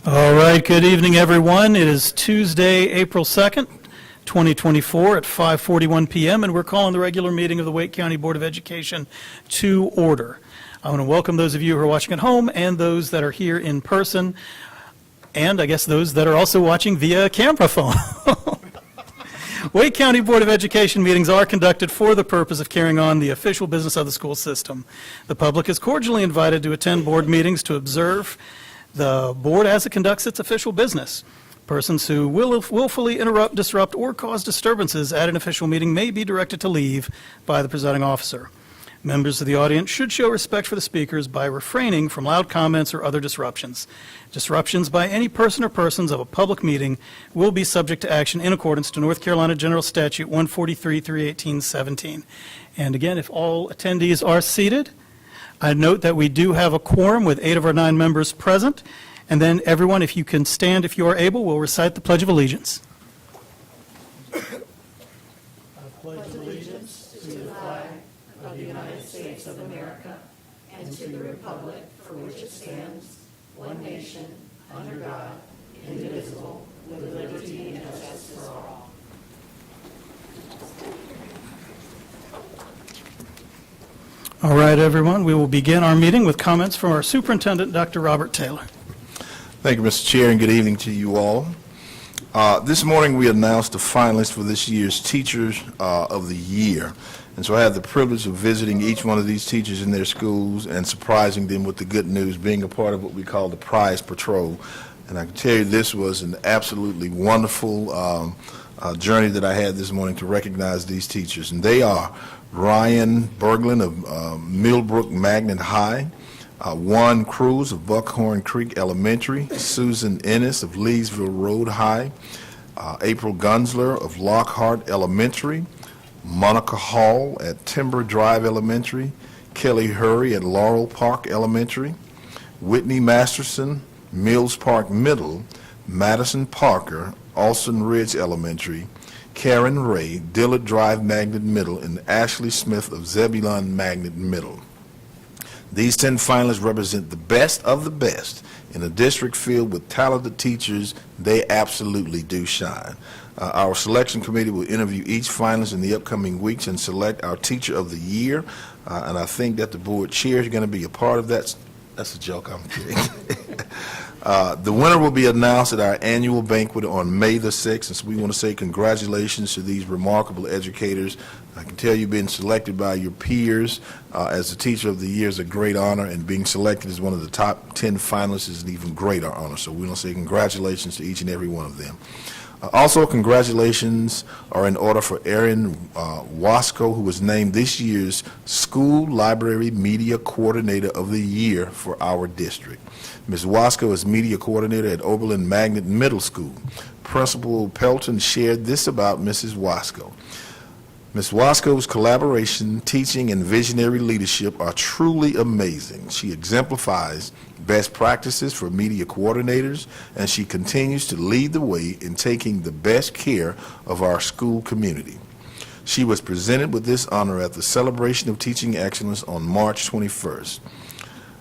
All right, good evening, everyone. It is Tuesday, April 2nd, 2024 at 5:41 p.m., and we're calling the regular meeting of the Wake County Board of Education to order. I want to welcome those of you who are watching at home and those that are here in person, and I guess those that are also watching via camera phone. Wake County Board of Education meetings are conducted for the purpose of carrying on the official business of the school system. The public is cordially invited to attend board meetings to observe the board as it conducts its official business. Persons who willfully interrupt, disrupt, or cause disturbances at an official meeting may be directed to leave by the presiding officer. Members of the audience should show respect for the speakers by refraining from loud comments or other disruptions. Disruptions by any person or persons of a public meeting will be subject to action in accordance to North Carolina General Statute 143-318-17. And again, if all attendees are seated, I note that we do have a quorum with 8 of our 9 members present. And then everyone, if you can stand if you are able, will recite the Pledge of Allegiance. I pledge allegiance to the flag of the United States of America and to the republic for which it stands, one nation, under God, indivisible, with liberty and justice for all. All right, everyone, we will begin our meeting with comments from our Superintendent, Dr. Robert Taylor. Thank you, Mr. Chair, and good evening to you all. This morning we announced the finalists for this year's Teachers of the Year. And so I had the privilege of visiting each one of these teachers in their schools and surprising them with the good news, being a part of what we call the Prize Patrol. And I can tell you this was an absolutely wonderful journey that I had this morning to recognize these teachers. And they are Ryan Berglund of Millbrook Magnet High, Juan Cruz of Buckhorn Creek Elementary, Susan Ennis of Leesville Road High, April Gunsler of Lockhart Elementary, Monica Hall at Timber Drive Elementary, Kelly Hurry at Laurel Park Elementary, Whitney Masterson, Mills Park Middle, Madison Parker, Alston Ridge Elementary, Karen Ray, Dillard Drive Magnet Middle, and Ashley Smith of Zebulon Magnet Middle. These 10 finalists represent the best of the best in a district filled with talented teachers. They absolutely do shine. Our selection committee will interview each finalist in the upcoming weeks and select our Teacher of the Year. And I think that the board chair is going to be a part of that. That's a joke, I'm kidding. The winner will be announced at our annual banquet on May the 6th, and so we want to say congratulations to these remarkable educators. I can tell you being selected by your peers as the Teacher of the Year is a great honor, and being selected as one of the top 10 finalists is an even greater honor. So we want to say congratulations to each and every one of them. Also, congratulations are in order for Erin Wasco, who was named this year's School Library Media Coordinator of the Year for our district. Ms. Wasco is Media Coordinator at Oberlin Magnet Middle School. Principal Pelton shared this about Mrs. Wasco. Ms. Wasco's collaboration, teaching, and visionary leadership are truly amazing. She exemplifies best practices for media coordinators, and she continues to lead the way in taking the best care of our school community. She was presented with this honor at the Celebration of Teaching Excellence on March 21st.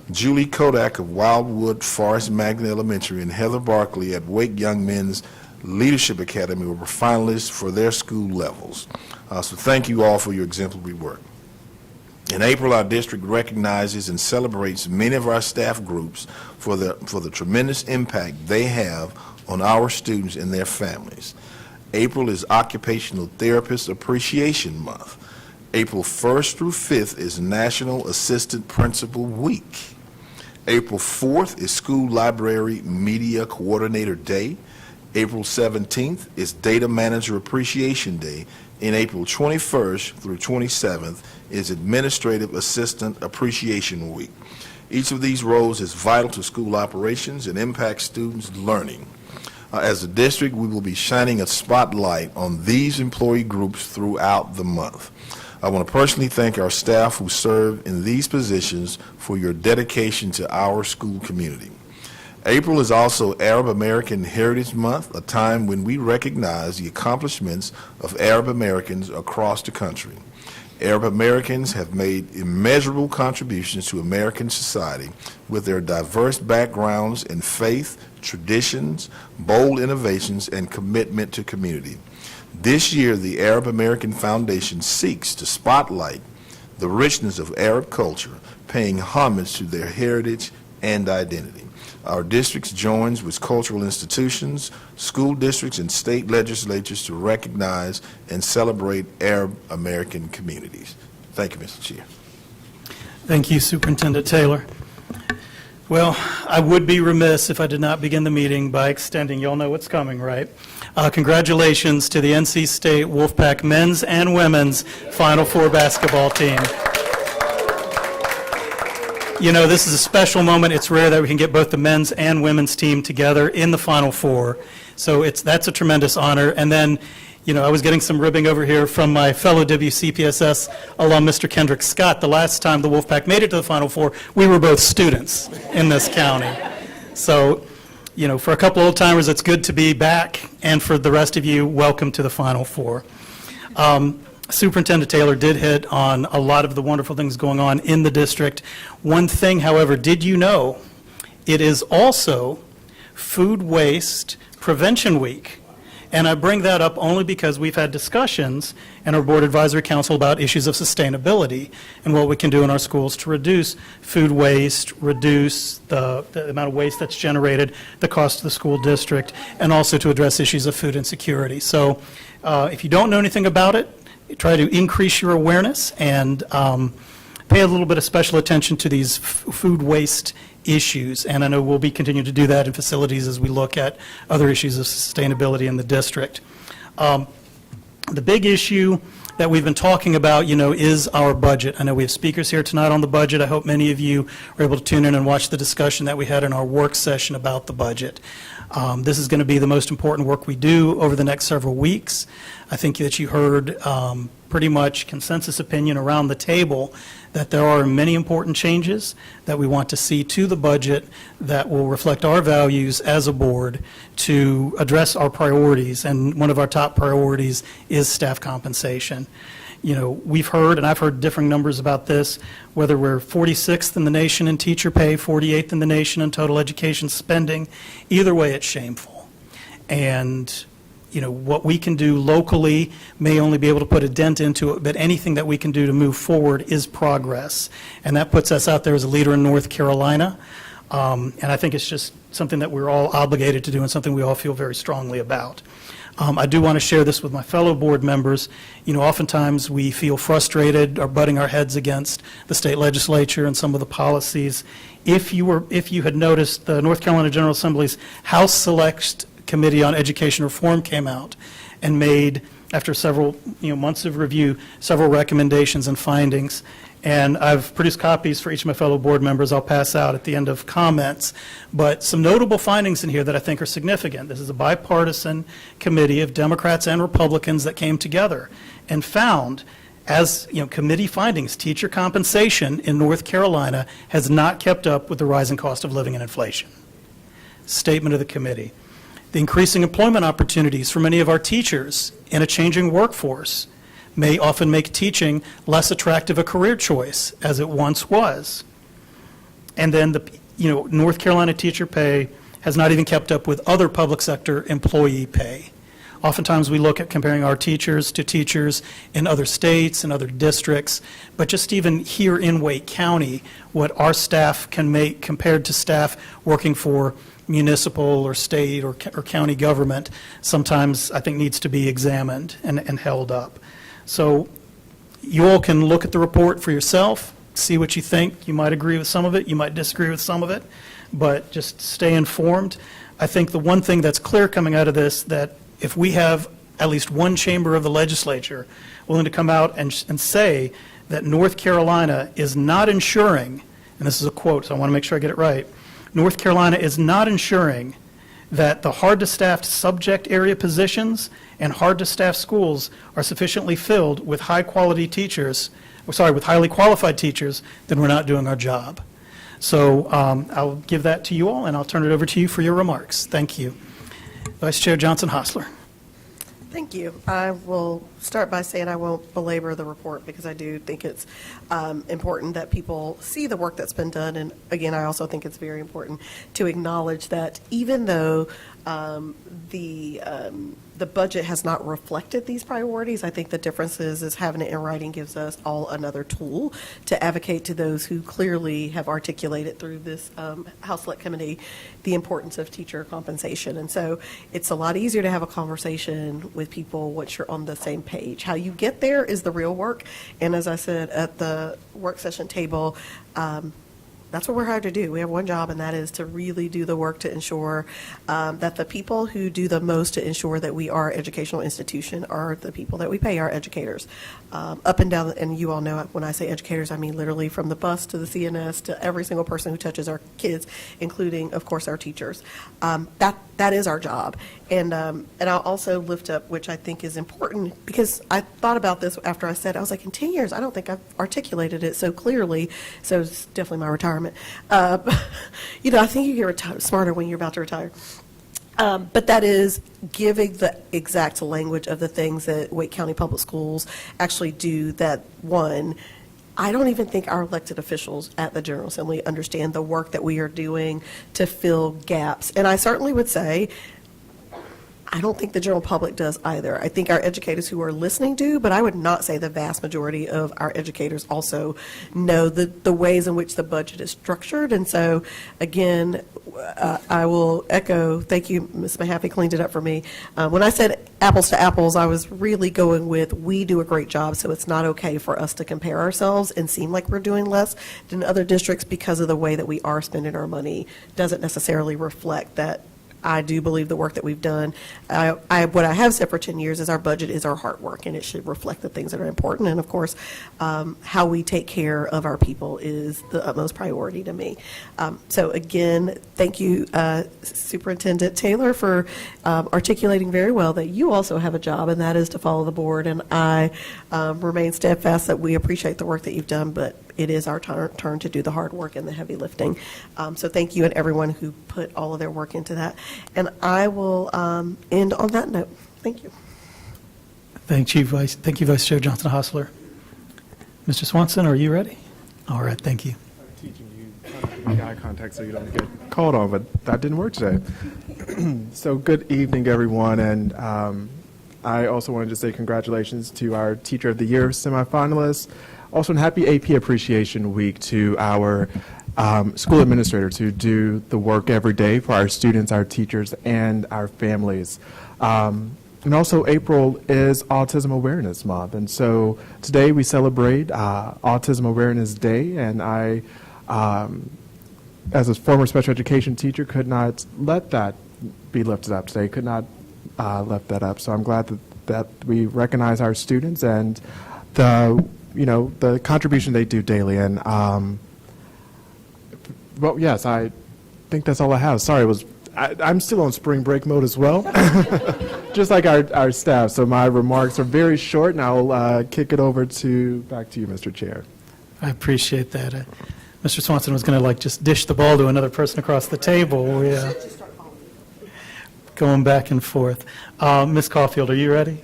Julie Kodak of Wildwood Forest Magnet Elementary and Heather Barkley at Wake Young Men's Leadership Academy were finalists for their school levels. So thank you all for your exemplary work. In April, our district recognizes and celebrates many of our staff groups for the tremendous impact they have on our students and their families. April is Occupational Therapist Appreciation Month. April 1st through 5th is National Assistant Principal Week. April 4th is School Library Media Coordinator Day. April 17th is Data Manager Appreciation Day, and April 21st through 27th is Administrative Assistant Appreciation Week. Each of these roles is vital to school operations and impacts students' learning. As a district, we will be shining a spotlight on these employee groups throughout the month. I want to personally thank our staff who serve in these positions for your dedication to our school community. April is also Arab American Heritage Month, a time when we recognize the accomplishments of Arab Americans across the country. Arab Americans have made immeasurable contributions to American society with their diverse backgrounds in faith, traditions, bold innovations, and commitment to community. This year, the Arab American Foundation seeks to spotlight the richness of Arab culture, paying homage to their heritage and identity. Our districts joins with cultural institutions, school districts, and state legislatures to recognize and celebrate Arab American communities. Thank you, Mr. Chair. Thank you, Superintendent Taylor. Well, I would be remiss if I did not begin the meeting by extending, you all know what's coming, right? Congratulations to the NC State Wolfpack men's and women's Final Four basketball team. You know, this is a special moment. It's rare that we can get both the men's and women's team together in the Final Four. So that's a tremendous honor. And then, you know, I was getting some ribbing over here from my fellow WCPSS alum, Mr. Kendrick Scott. The last time the Wolfpack made it to the Final Four, we were both students in this county. So, you know, for a couple old timers, it's good to be back. And for the rest of you, welcome to the Final Four. Superintendent Taylor did hit on a lot of the wonderful things going on in the district. One thing, however, did you know it is also Food Waste Prevention Week? And I bring that up only because we've had discussions in our Board Advisory Council about issues of sustainability and what we can do in our schools to reduce food waste, reduce the amount of waste that's generated, the cost to the school district, and also to address issues of food insecurity. So if you don't know anything about it, try to increase your awareness and pay a little bit of special attention to these food waste issues. And I know we'll be continuing to do that in facilities as we look at other issues of sustainability in the district. The big issue that we've been talking about, you know, is our budget. I know we have speakers here tonight on the budget. I hope many of you are able to tune in and watch the discussion that we had in our work session about the budget. This is going to be the most important work we do over the next several weeks. I think that you heard pretty much consensus opinion around the table that there are many important changes that we want to see to the budget that will reflect our values as a board to address our priorities. And one of our top priorities is staff compensation. You know, we've heard, and I've heard differing numbers about this, whether we're 46th in the nation in teacher pay, 48th in the nation in total education spending. Either way, it's shameful. And, you know, what we can do locally may only be able to put a dent into it, but anything that we can do to move forward is progress. And that puts us out there as a leader in North Carolina. And I think it's just something that we're all obligated to do and something we all feel very strongly about. I do want to share this with my fellow board members. You know, oftentimes we feel frustrated or butting our heads against the state legislature and some of the policies. If you had noticed, the North Carolina General Assembly's House Select Committee on Education Reform came out and made, after several months of review, several recommendations and findings. And I've produced copies for each of my fellow board members. I'll pass out at the end of comments. But some notable findings in here that I think are significant. This is a bipartisan committee of Democrats and Republicans that came together and found, as committee findings, teacher compensation in North Carolina has not kept up with the rising cost of living and inflation. Statement of the committee. The increasing employment opportunities for many of our teachers in a changing workforce may often make teaching less attractive a career choice as it once was. And then North Carolina teacher pay has not even kept up with other public sector employee pay. Oftentimes we look at comparing our teachers to teachers in other states and other districts, but just even here in Wake County, what our staff can make compared to staff working for municipal or state or county government sometimes I think needs to be examined and held up. So you all can look at the report for yourself, see what you think. You might agree with some of it, you might disagree with some of it, but just stay informed. I think the one thing that's clear coming out of this, that if we have at least one chamber of the legislature willing to come out and say that North Carolina is not ensuring, and this is a quote, so I want to make sure I get it right, North Carolina is not ensuring that the hard-to-staff subject area positions and hard-to-staff schools are sufficiently filled with high-quality teachers, with highly qualified teachers, then we're not doing our job. So I'll give that to you all, and I'll turn it over to you for your remarks. Thank you. Vice Chair Johnson-Hostler. Thank you. I will start by saying I won't belabor the report because I do think it's important that people see the work that's been done. And again, I also think it's very important to acknowledge that even though the budget has not reflected these priorities, I think the difference is having it in writing gives us all another tool to advocate to those who clearly have articulated through this House Select Committee the importance of teacher compensation. And so it's a lot easier to have a conversation with people once you're on the same page. How you get there is the real work. And as I said at the work session table, that's what we're hired to do. We have one job, and that is to really do the work to ensure that the people who do the most to ensure that we are an educational institution are the people that we pay, our educators. Up and down, and you all know when I say educators, I mean literally from the bus to the CNS to every single person who touches our kids, including, of course, our teachers. That is our job. And I'll also lift up, which I think is important, because I thought about this after I said, I was like, in 10 years, I don't think I've articulated it so clearly, so it's definitely my retirement. I think you get smarter when you're about to retire. But that is giving the exact language of the things that Wake County Public Schools actually do that, one, I don't even think our elected officials at the General Assembly understand the work that we are doing to fill gaps. And I certainly would say, I don't think the general public does either. I think our educators who are listening do, but I would not say the vast majority of our educators also know the ways in which the budget is structured. And so, again, I will echo, thank you, Ms. Mahaffey cleaned it up for me. When I said apples to apples, I was really going with we do a great job, so it's not okay for us to compare ourselves and seem like we're doing less than other districts because of the way that we are spending our money doesn't necessarily reflect that. I do believe the work that we've done. What I have said for 10 years is our budget is our hard work, and it should reflect the things that are important. And, of course, how we take care of our people is the utmost priority to me. So, again, thank you, Superintendent Taylor, for articulating very well that you also have a job, and that is to follow the board. And I remain steadfast that we appreciate the work that you've done, but it is our turn to do the hard work and the heavy lifting. So thank you and everyone who put all of their work into that. And I will end on that note. Thank you. Thank you, Vice Chair Johnson Hostler. Mr. Swanson, are you ready? All right, thank you. I'm teaching you how to make eye contact so you don't get called on, but that didn't work today. So good evening, everyone, and I also wanted to say congratulations to our Teacher of the Year semifinalists. Also, a happy AP Appreciation Week to our school administrators who do the work every day for our students, our teachers, and our families. And also, April is Autism Awareness Month, and so today we celebrate Autism Awareness Day, and I, as a former special education teacher, could not let that be lifted up today, could not lift that up. So I'm glad that we recognize our students and the contribution they do daily. And well, yes, I think that's all I have. Sorry, I'm still on spring break mode as well, just like our staff. So my remarks are very short, and I'll kick it over back to you, Mr. Chair. I appreciate that. Mr. Swanson was going to just dish the ball to another person across the table. Going back and forth. Ms. Caulfield, are you ready?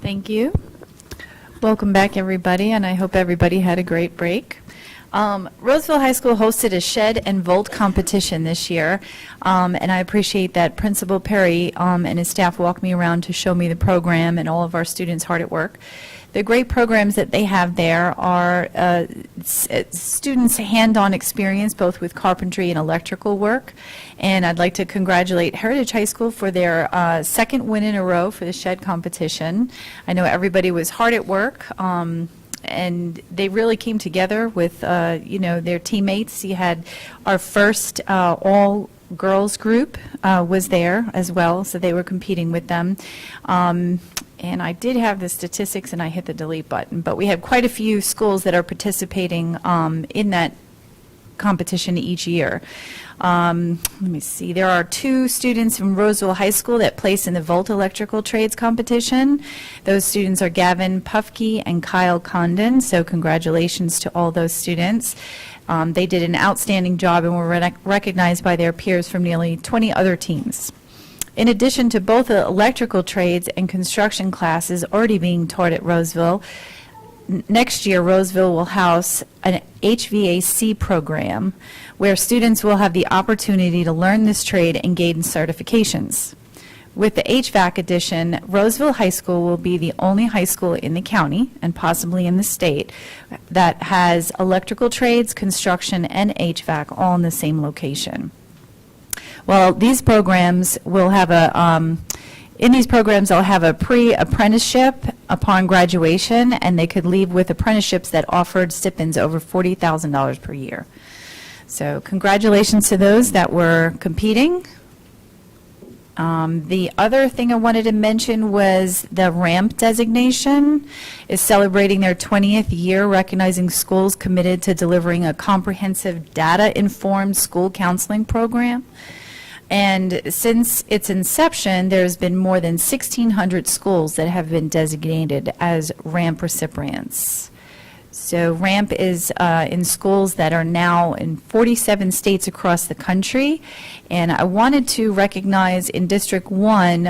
Thank you. Welcome back, everybody, and I hope everybody had a great break. Roseville High School hosted a shed and vault competition this year, and I appreciate that Principal Perry and his staff walked me around to show me the program and all of our students hard at work. The great programs that they have there are students' hand-on experience, both with carpentry and electrical work. And I'd like to congratulate Heritage High School for their second win in a row for the shed competition. I know everybody was hard at work, and they really came together with, their teammates. You had our first all-girls group was there as well, so they were competing with them. And I did have the statistics, and I hit the delete button. But we have quite a few schools that are participating in that competition each year. Let me see. There are 2 students from Roseville High School that place in the Volt Electrical Trades competition. Those students are Gavin Pufke and Kyle Condon, so congratulations to all those students. They did an outstanding job and were recognized by their peers from nearly 20 other teams. In addition to both the electrical trades and construction classes already being taught at Roseville, next year Roseville will house an HVAC program where students will have the opportunity to learn this trade and gain certifications. With the HVAC addition, Roseville High School will be the only high school in the county, and possibly in the state, that has electrical trades, construction, and HVAC all in the same location. Well, these programs will have in these programs, they'll have a pre-apprenticeship upon graduation, and they could leave with apprenticeships that offered stipends over $40,000 per year. So congratulations to those that were competing. The other thing I wanted to mention was the RAMP designation is celebrating their 20th year, recognizing schools committed to delivering a comprehensive data-informed school counseling program. And since its inception, there's been more than 1,600 schools that have been designated as RAMP recipients. So RAMP is in schools that are now in 47 states across the country. And I wanted to recognize in District 1,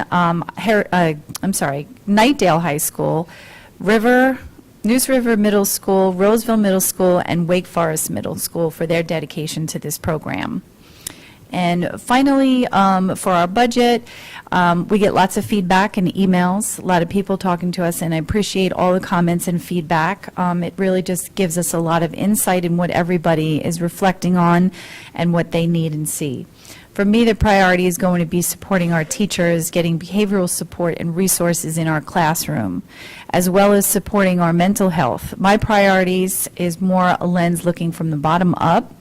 Knightdale High School, Neuse River Middle School, Roseville Middle School, and Wake Forest Middle School for their dedication to this program. And finally, for our budget, we get lots of feedback and emails, a lot of people talking to us, and I appreciate all the comments and feedback. It really just gives us a lot of insight in what everybody is reflecting on and what they need and see. For me, the priority is going to be supporting our teachers, getting behavioral support and resources in our classroom, as well as supporting our mental health. My priorities is more a lens looking from the bottom up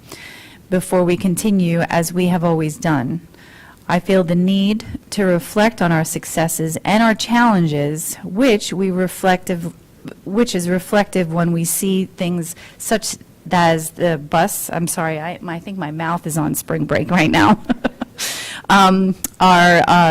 before we continue as we have always done. I feel the need to reflect on our successes and our challenges, which is reflective when we see things such as the bus. I'm sorry, I think my mouth is on spring break right now. Our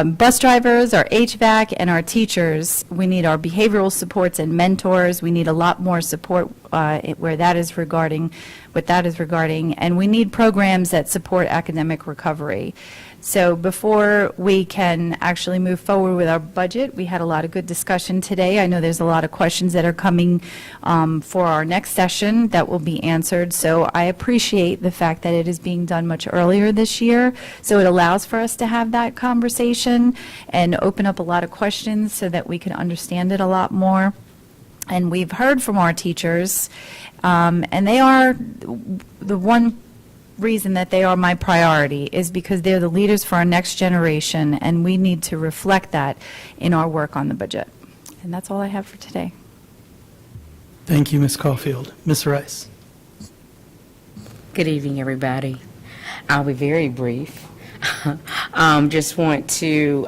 bus drivers, our HVAC, and our teachers. We need our behavioral supports and mentors. We need a lot more support what that is regarding, and we need programs that support academic recovery. So before we can actually move forward with our budget, we had a lot of good discussion today. I know there's a lot of questions that are coming for our next session that will be answered. So I appreciate the fact that it is being done much earlier this year. So it allows for us to have that conversation and open up a lot of questions so that we can understand it a lot more. And we've heard from our teachers, and they are the one reason that they are my priority is because they're the leaders for our next generation, and we need to reflect that in our work on the budget. And that's all I have for today. Thank you, Ms. Caulfield. Ms. Rice. Good evening, everybody. I'll be very brief. Just want to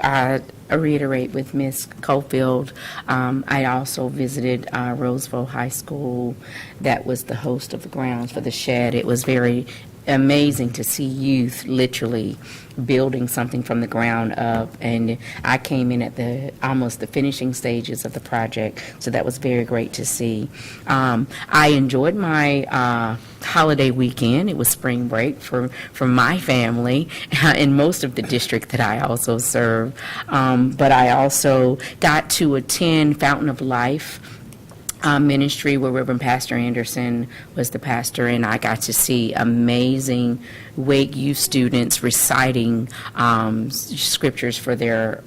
reiterate with Ms. Caulfield. I also visited Roseville High School that was the host of the grounds for the shed. It was very amazing to see youth literally building something from the ground up, and I came in at almost the finishing stages of the project, so that was very great to see. I enjoyed my holiday weekend. It was spring break for my family in most of the district that I also serve, but I also got to attend Fountain of Life ministry where Reverend Pastor Anderson was the pastor, and I got to see amazing Wake youth students reciting scriptures for their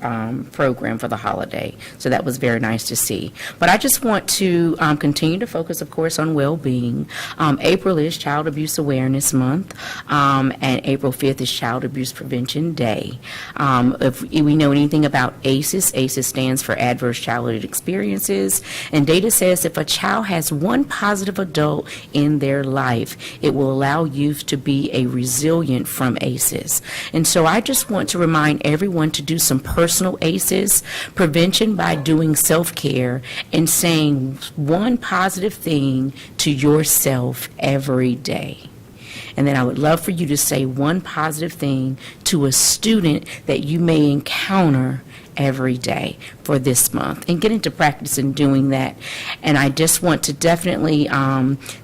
program for the holiday. So that was very nice to see. But I just want to continue to focus, of course, on well-being. April is Child Abuse Awareness Month, and April 5th is Child Abuse Prevention Day. If we know anything about ACEs, ACEs stands for Adverse Childhood Experiences, and data says if a child has one positive adult in their life, it will allow youth to be resilient from ACEs. And so I just want to remind everyone to do some personal ACEs prevention by doing self-care and saying one positive thing to yourself every day. And then I would love for you to say one positive thing to a student that you may encounter every day for this month, and get into practice in doing that. And I just want to definitely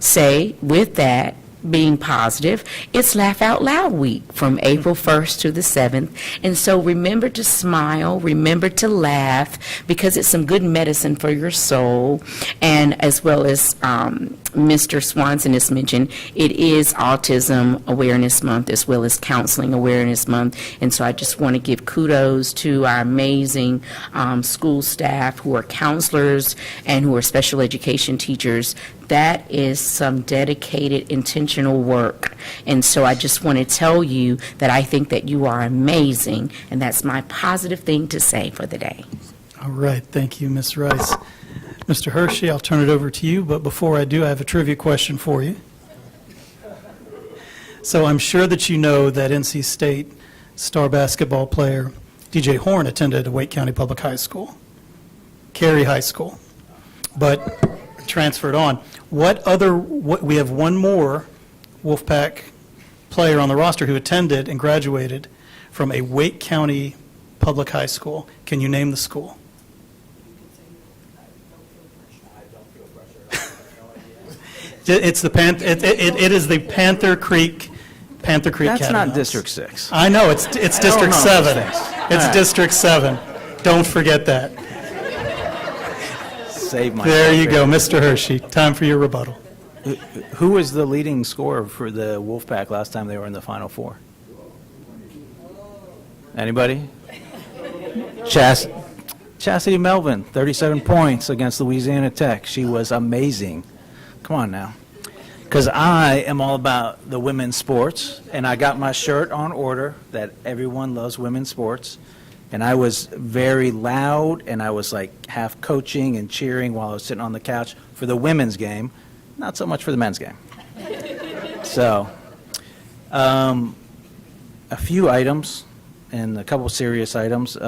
say with that, being positive, it's Laugh Out Loud Week from April 1st to the 7th. And so remember to smile, remember to laugh, because it's some good medicine for your soul. And as well as Mr. Swanson has mentioned, it is Autism Awareness Month as well as Counseling Awareness Month. And so I just want to give kudos to our amazing school staff who are counselors and who are special education teachers. That is some dedicated, intentional work. And so I just want to tell you that I think that you are amazing, and that's my positive thing to say for the day. All right, thank you, Ms. Rice. Mr. Hershey, I'll turn it over to you, but before I do, I have a trivia question for you. So I'm sure that you know that NC State star basketball player DJ Horn attended Wake County Public High School, Cary High School, but transferred on. We have one more Wolfpack player on the roster who attended and graduated from a Wake County Public High School. Can you name the school? It's the it is the Panther Creek Academy. That's not District 6. I know, it's District know. 7. All It's right. District 7. Don't forget that. Save my. There you go, Mr. Hershey. Time for your rebuttal. Who was the leading scorer for the Wolfpack last time they were in the Final Four? Anybody? Chastity Melvin, 37 points against Louisiana Tech. She was amazing. Come on now. Because I am all about the women's sports, and I got my shirt on order that everyone loves women's sports. And I was very loud, and I was like half coaching and cheering while I was sitting on the couch for the women's game, not so much for the men's game. So, a few items and a couple serious items.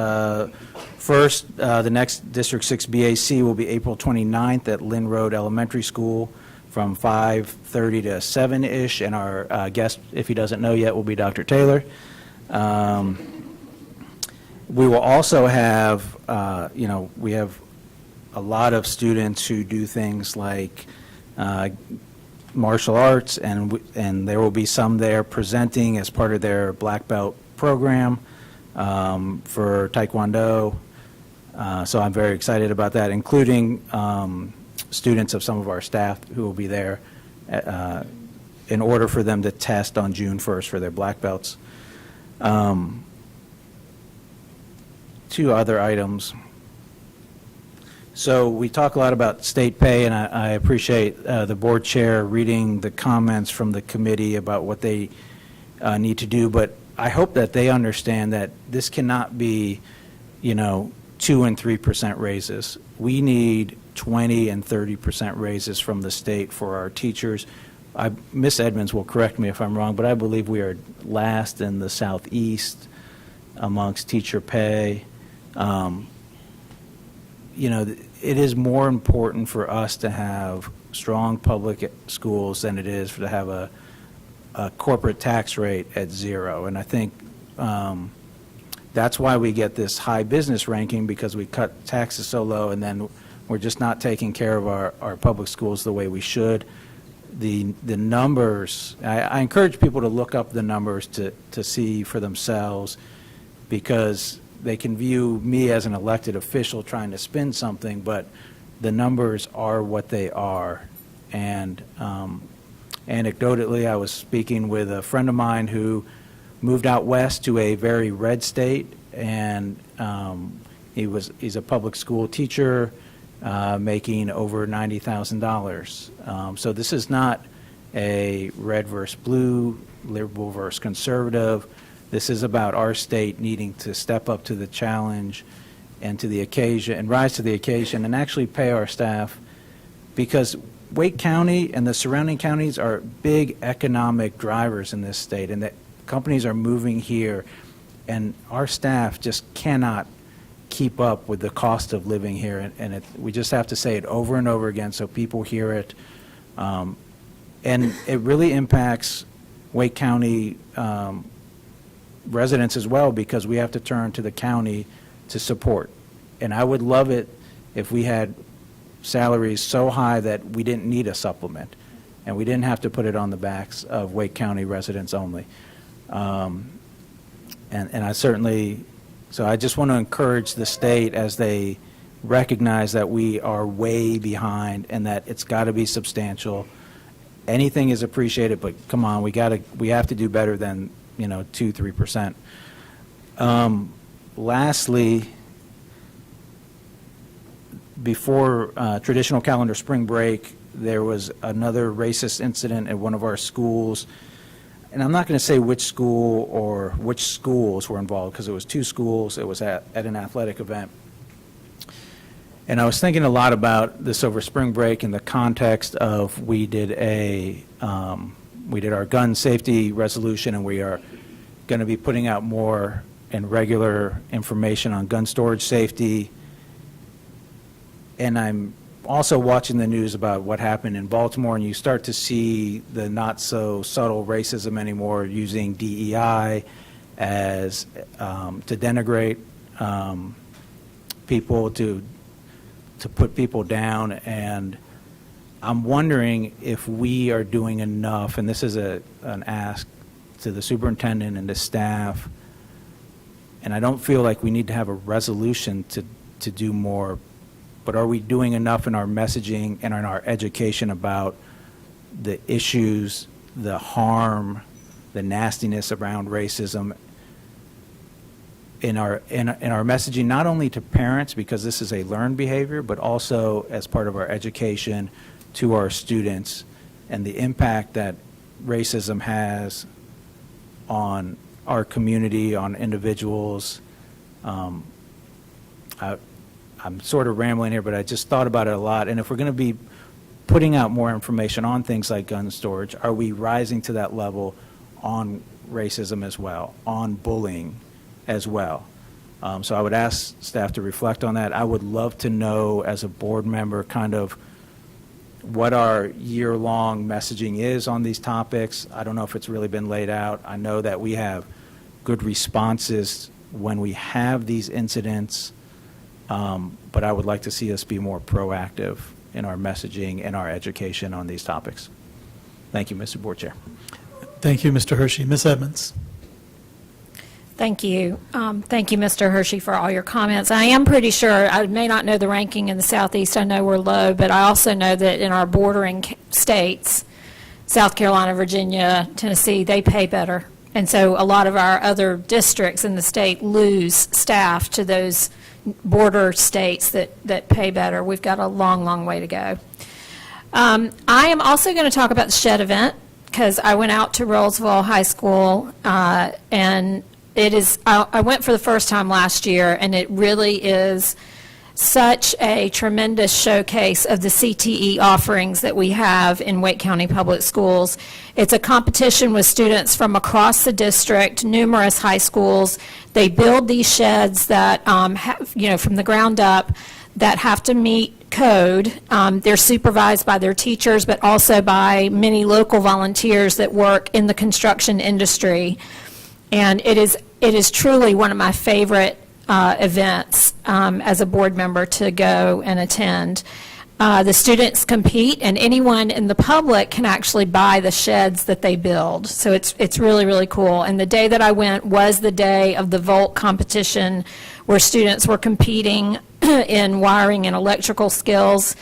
First, the next District 6 BAC will be April 29th at Lynn Road Elementary School from 5:30 to 7-ish, and our guest, if he doesn't know yet, will be Dr. Taylor. We will also have, we have a lot of students who do things like martial arts, and there will be some there presenting as part of their black belt program for Taekwondo. So I'm very excited about that, including students of some of our staff who will be there in order for them to test on June 1st for their black belts. Two other items. So we talk a lot about state pay, and I appreciate the board chair reading the comments from the committee about what they need to do, but I hope that they understand that this cannot be, 2 and 3% raises. We need 20 and 30% raises from the state for our teachers. Ms. Edmonds will correct me if I'm wrong, but I believe we are last in the Southeast amongst teacher pay. It is more important for us to have strong public schools than it is to have a corporate tax rate at 0. And I think that's why we get this high business ranking, because we cut taxes so low, and then we're just not taking care of our public schools the way we should. The numbers, I encourage people to look up the numbers to see for themselves, because they can view me as an elected official trying to spin something, but the numbers are what they are. And anecdotally, I was speaking with a friend of mine who moved out west to a very red state, and he's a public school teacher making over $90,000. So this is not a red versus blue, liberal versus conservative. This is about our state needing to step up to the challenge and to the occasion, and rise to the occasion, and actually pay our staff, because Wake County and the surrounding counties are big economic drivers in this state, and that companies are moving here, and our staff just cannot keep up with the cost of living here, and we just have to say it over and over again so people hear it. And it really impacts Wake County residents as well, because we have to turn to the county to support. And I would love it if we had salaries so high that we didn't need a supplement. and we didn't have to put it on the backs of Wake County residents only. And I certainly, so I just want to encourage the state as they recognize that we are way behind and that it's got to be substantial. Anything is appreciated, but come on, we have to do better than, 2-3%. Lastly, before traditional calendar spring break, there was another racist incident at one of our schools. And I'm not going to say which school or which schools were involved, because it was 2 schools. It was at an athletic event. And I was thinking a lot about this over spring break in the context of we did our gun safety resolution, and we are going to be putting out more and regular information on gun storage safety. And I'm also watching the news about what happened in Baltimore, and you start to see the not so subtle racism anymore, using DEI as to denigrate people, to put people down. And I'm wondering if we are doing enough, and this is an ask to the superintendent and the staff, and I don't feel like we need to have a resolution to do more, but are we doing enough in our messaging and in our education about the issues, the harm, the nastiness around racism in our messaging, not only to parents, because this is a learned behavior, but also as part of our education to our students, and the impact that racism has on our community, on individuals. I'm sort of rambling here, but I just thought about it a lot. And if we're going to be putting out more information on things like gun storage, are we rising to that level on racism as well, on bullying as well? So I would ask staff to reflect on that. I would love to know, as a board member, kind of what our year-long messaging is on these topics. I don't know if it's really been laid out. I know that we have good responses when we have these incidents, but I would like to see us be more proactive in our messaging and our education on these topics. Thank you, Mr. Board Chair. Thank you, Mr. Hershey. Ms. Edmonds. Thank you. Thank you, Mr. Hershey, for all your comments. I am pretty sure, I may not know the ranking in the Southeast, I know we're low, but I also know that in our bordering states, South Carolina, Virginia, Tennessee, they pay better. And so a lot of our other districts in the state lose staff to those border states that pay better. We've got a long, long way to go. I am also going to talk about the SHED event, because I went out to Rollsville High School, and it is, I went for the first time last year, and it really is such a tremendous showcase of the CTE offerings that we have in Wake County Public Schools. It's a competition with students from across the district, numerous high schools. They build these sheds that have, from the ground up, that have to meet code. They're supervised by their teachers, but also by many local volunteers that work in the construction industry. And it is truly one of my favorite events as a board member to go and attend. The students compete, and anyone in the public can actually buy the sheds that they build. So it's really, really cool. And the day that I went was the day of the vault competition, where students were competing in wiring and electrical skills.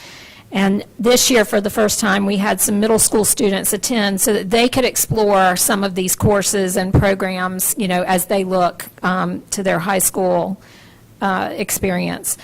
And this year, for the first time, we had some middle school students attend so that they could explore some of these courses and programs, as they look to their high school experience.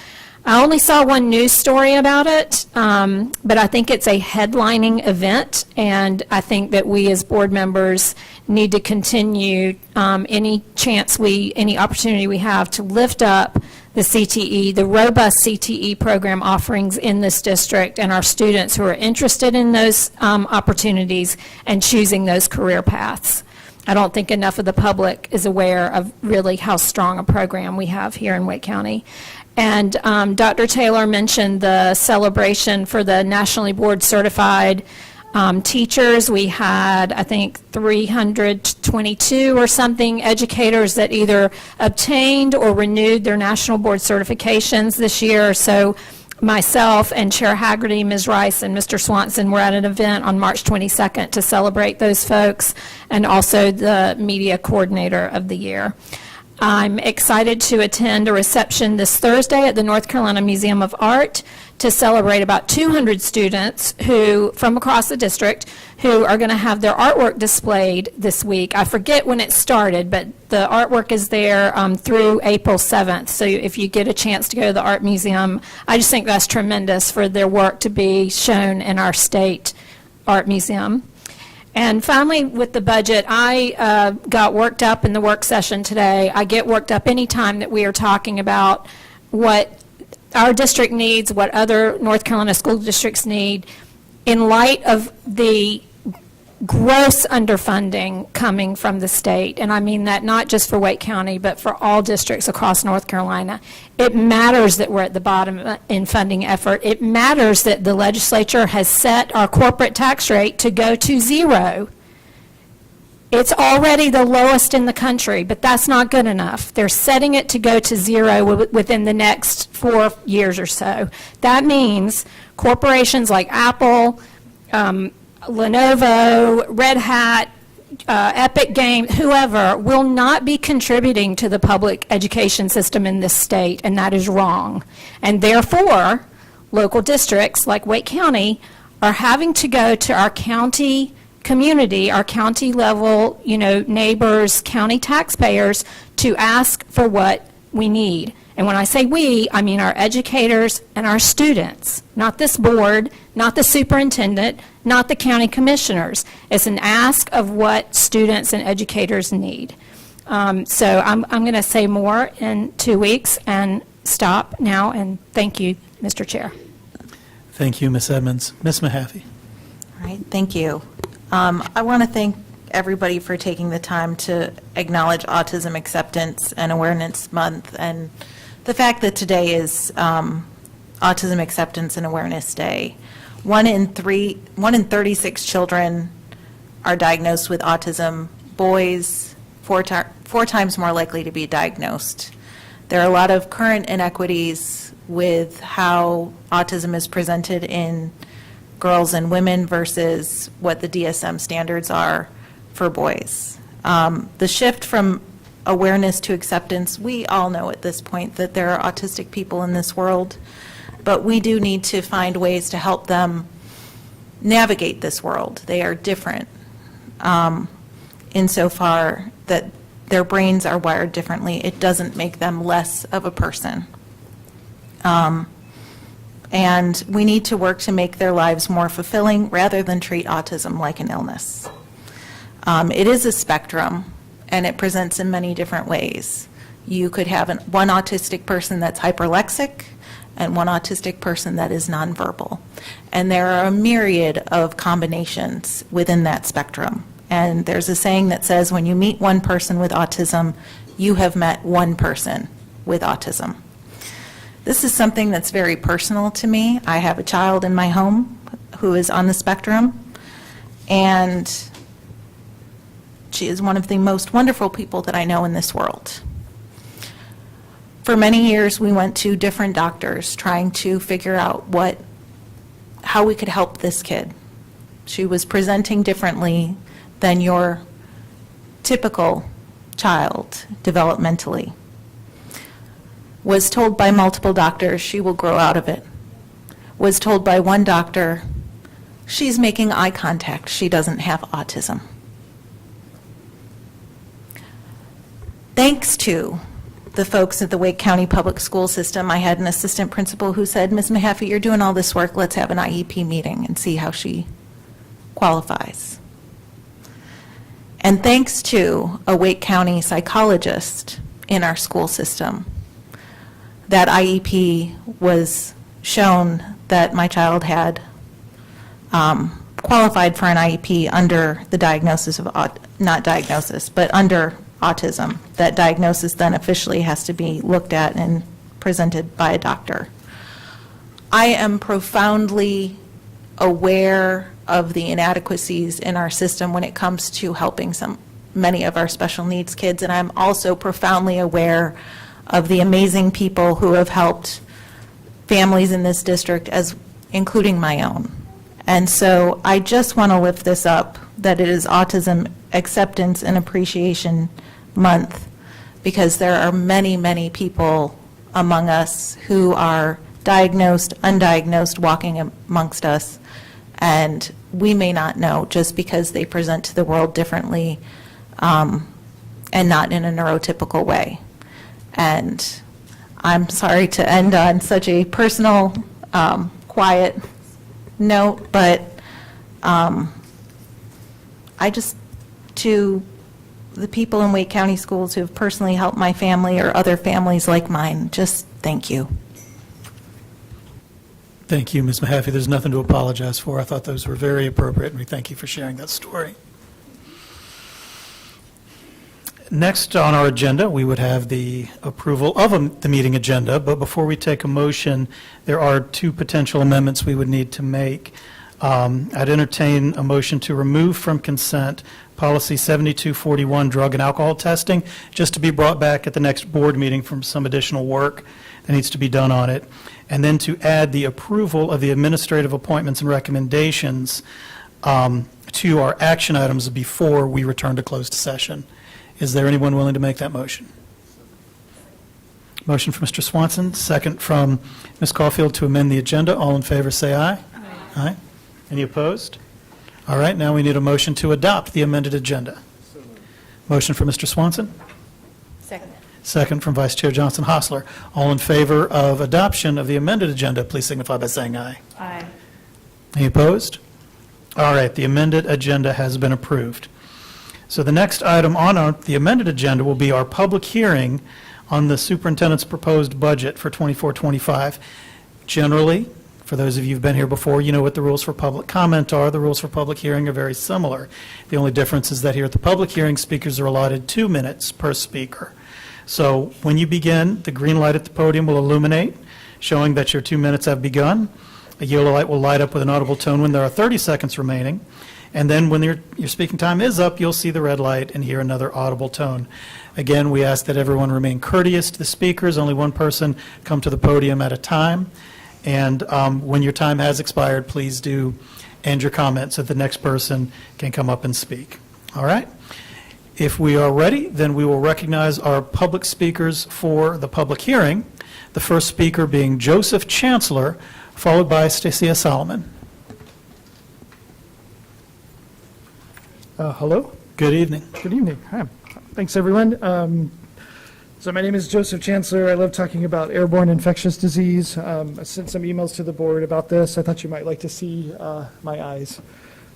I only saw one news story about it, but I think it's a headlining event, and I think that we as board members need to continue any opportunity we have to lift up the CTE, the robust CTE program offerings in this district, and our students who are interested in those opportunities and choosing those career paths. I don't think enough of the public is aware of really how strong a program we have here in Wake County. And Dr. Taylor mentioned the celebration for the nationally board certified teachers. We had, I think, 322 or something educators that either obtained or renewed their national board certifications this year. So myself and Chair Haggerty, Ms. Rice, and Mr. Swanson were at an event on March 22nd to celebrate those folks, and also the media coordinator of the year. I'm excited to attend a reception this Thursday at the North Carolina Museum of Art to celebrate about 200 students who, from across the district, who are going to have their artwork displayed this week. I forget when it started, but the artwork is there through April 7th. So if you get a chance to go to the art museum, I just think that's tremendous for their work to be shown in our state art museum. And finally, with the budget, I got worked up in the work session today. I get worked up anytime that we are talking about what our district needs, what other North Carolina school districts need, in light of the gross underfunding coming from the state. And I mean that not just for Wake County, but for all districts across North Carolina. It matters that we're at the bottom in funding effort. It matters that the legislature has set our corporate tax rate to go to 0. It's already the lowest in the country, but that's not good enough. They're setting it to go to 0 within the next 4 years or so. That means corporations like Apple, Lenovo, Red Hat, Epic Games, whoever, will not be contributing to the public education system in this state, and that is wrong. And therefore, local districts like Wake County are having to go to our county community, our county level, neighbors, county taxpayers, to ask for what we need. And when I say we, I mean our educators and our students, not this board, not the superintendent, not the county commissioners. It's an ask of what students and educators need. So I'm going to say more in 2 weeks and stop now, and thank you, Mr. Chair. Thank you, Ms. Edmonds. Ms. Mahaffey. All right, thank you. I want to thank everybody for taking the time to acknowledge Autism Acceptance and Awareness Month, and the fact that today is Autism Acceptance and Awareness Day. 1 in 36 children are diagnosed with autism. Boys, four times more likely to be diagnosed. There are a lot of current inequities with how autism is presented in girls and women versus what the DSM standards are for boys. The shift from awareness to acceptance, we all know at this point that there are autistic people in this world, but we do need to find ways to help them navigate this world. They are different insofar that their brains are wired differently. It doesn't make them less of a person. And we need to work to make their lives more fulfilling rather than treat autism like an illness. It is a spectrum, and it presents in many different ways. You could have one autistic person that's hyperlexic and one autistic person that is nonverbal. And there are a myriad of combinations within that spectrum. And there's a saying that says when you meet one person with autism, you have met one person with autism. This is something that's very personal to me. I have a child in my home who is on the spectrum, and she is one of the most wonderful people that I know in this world. For many years, we went to different doctors trying to figure out how we could help this kid. She was presenting differently than your typical child developmentally. Was told by multiple doctors she will grow out of it. Was told by one doctor she's making eye contact, she doesn't have autism. Thanks to the folks at the Wake County Public School System, I had an assistant principal who said, Ms. Mahaffey, you're doing all this work, let's have an IEP meeting and see how she qualifies. And thanks to a Wake County psychologist in our school system, that IEP was shown that my child had qualified for an IEP under the diagnosis of, not diagnosis, but under autism. That diagnosis then officially has to be looked at and presented by a doctor. I am profoundly aware of the inadequacies in our system when it comes to helping many of our special needs kids, and I'm also profoundly aware of the amazing people who have helped families in this district, as including my own. And so I just want to lift this up, that it is Autism Acceptance and Appreciation Month, because there are many, many people among us who are diagnosed, undiagnosed, walking amongst us, and we may not know just because they present to the world differently and not in a neurotypical way. And I'm sorry to end on such a personal, quiet note, but I just, to the people in Wake County Schools who have personally helped my family or other families like mine, just thank you. Thank you, Ms. Mahaffey. There's nothing to apologize for. I thought those were very appropriate, and we thank you for sharing that story. Next on our agenda, we would have the approval of the meeting agenda, but before we take a motion, there are two potential amendments we would need to make. I'd entertain a motion to remove from consent Policy 7241, drug and alcohol testing, just to be brought back at the next board meeting from some additional work that needs to be done on it, and then to add the approval of the administrative appointments and recommendations to our action items before we return to closed session. Is there anyone willing to make that motion? Motion from Mr. Swanson, second from Ms. Caulfield to amend the agenda. All in favor, say aye. Aye. Any opposed? All right, now we need a motion to adopt the amended agenda. Motion from Mr. Swanson, Second. second from Vice Chair Johnson Hostler. All in favor of adoption of the amended agenda, please signify by saying aye. Aye. Any opposed? All right, the amended agenda has been approved. So the next item on the amended agenda will be our public hearing on the superintendent's proposed budget for 24-25. Generally, for those of you who've been here before, you know what the rules for public comment are. The rules for public hearing are very similar. The only difference is that here at the public hearing, speakers are allotted 2 minutes per speaker. So when you begin, the green light at the podium will illuminate, showing that your 2 minutes have begun. A yellow light will light up with an audible tone when there are 30 seconds remaining. And then when your speaking time is up, you'll see the red light and hear another audible tone. Again, we ask that everyone remain courteous to the speakers. Only one person come to the podium at a time. And when your time has expired, please do end your comments so that the next person can come up and speak. All right? If we are ready, then we will recognize our public speakers for the public hearing, the first speaker being Joseph Chancellor, followed by Stacia Solomon. Hello. Good evening. Good evening. Hi. Thanks, everyone. So my name is Joseph Chancellor. I love talking about airborne infectious disease. I sent some emails to the board about this. I thought you might like to see my eyes.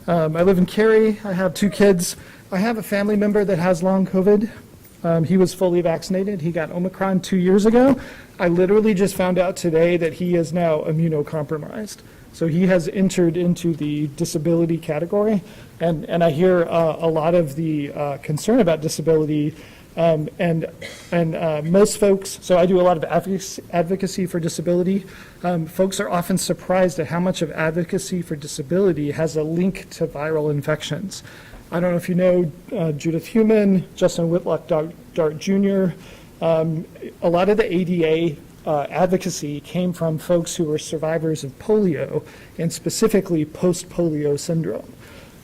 I live in Cary. I have 2 kids. I have a family member that has long COVID. He was fully vaccinated. He got Omicron 2 years ago. I literally just found out today that he is now immunocompromised. So he has entered into the disability category. And I hear a lot of the concern about disability. And most folks, so I do a lot of advocacy for disability. Folks are often surprised at how much of advocacy for disability has a link to viral infections. I don't know if you know Judith Heumann, Justin Whitlock Dart Jr. A lot of the ADA advocacy came from folks who were survivors of polio, and specifically post-polio syndrome.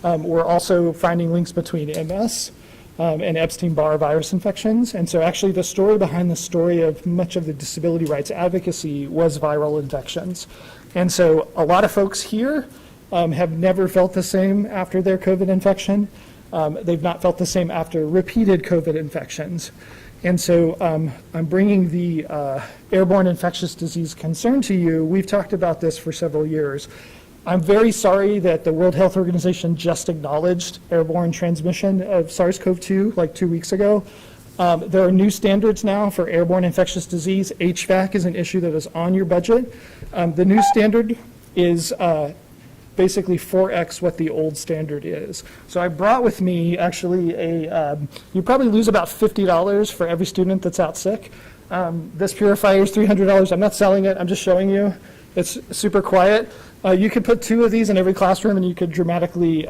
We're also finding links between MS and Epstein-Barr virus infections. And so actually the story behind the story of much of the disability rights advocacy was viral infections. And so a lot of folks here have never felt the same after their COVID infection. They've not felt the same after repeated COVID infections. And so I'm bringing the airborne infectious disease concern to you. We've talked about this for several years. I'm very sorry that the World Health Organization just acknowledged airborne transmission of SARS-CoV-2 like 2 weeks ago. There are new standards now for airborne infectious disease. HVAC is an issue that is on your budget. The new standard is basically 4x what the old standard is. So I brought with me actually you probably lose about $50 for every student that's out sick. This purifier is $300. I'm not selling it, I'm just showing you. It's super quiet. You could put 2 of these in every classroom and you could dramatically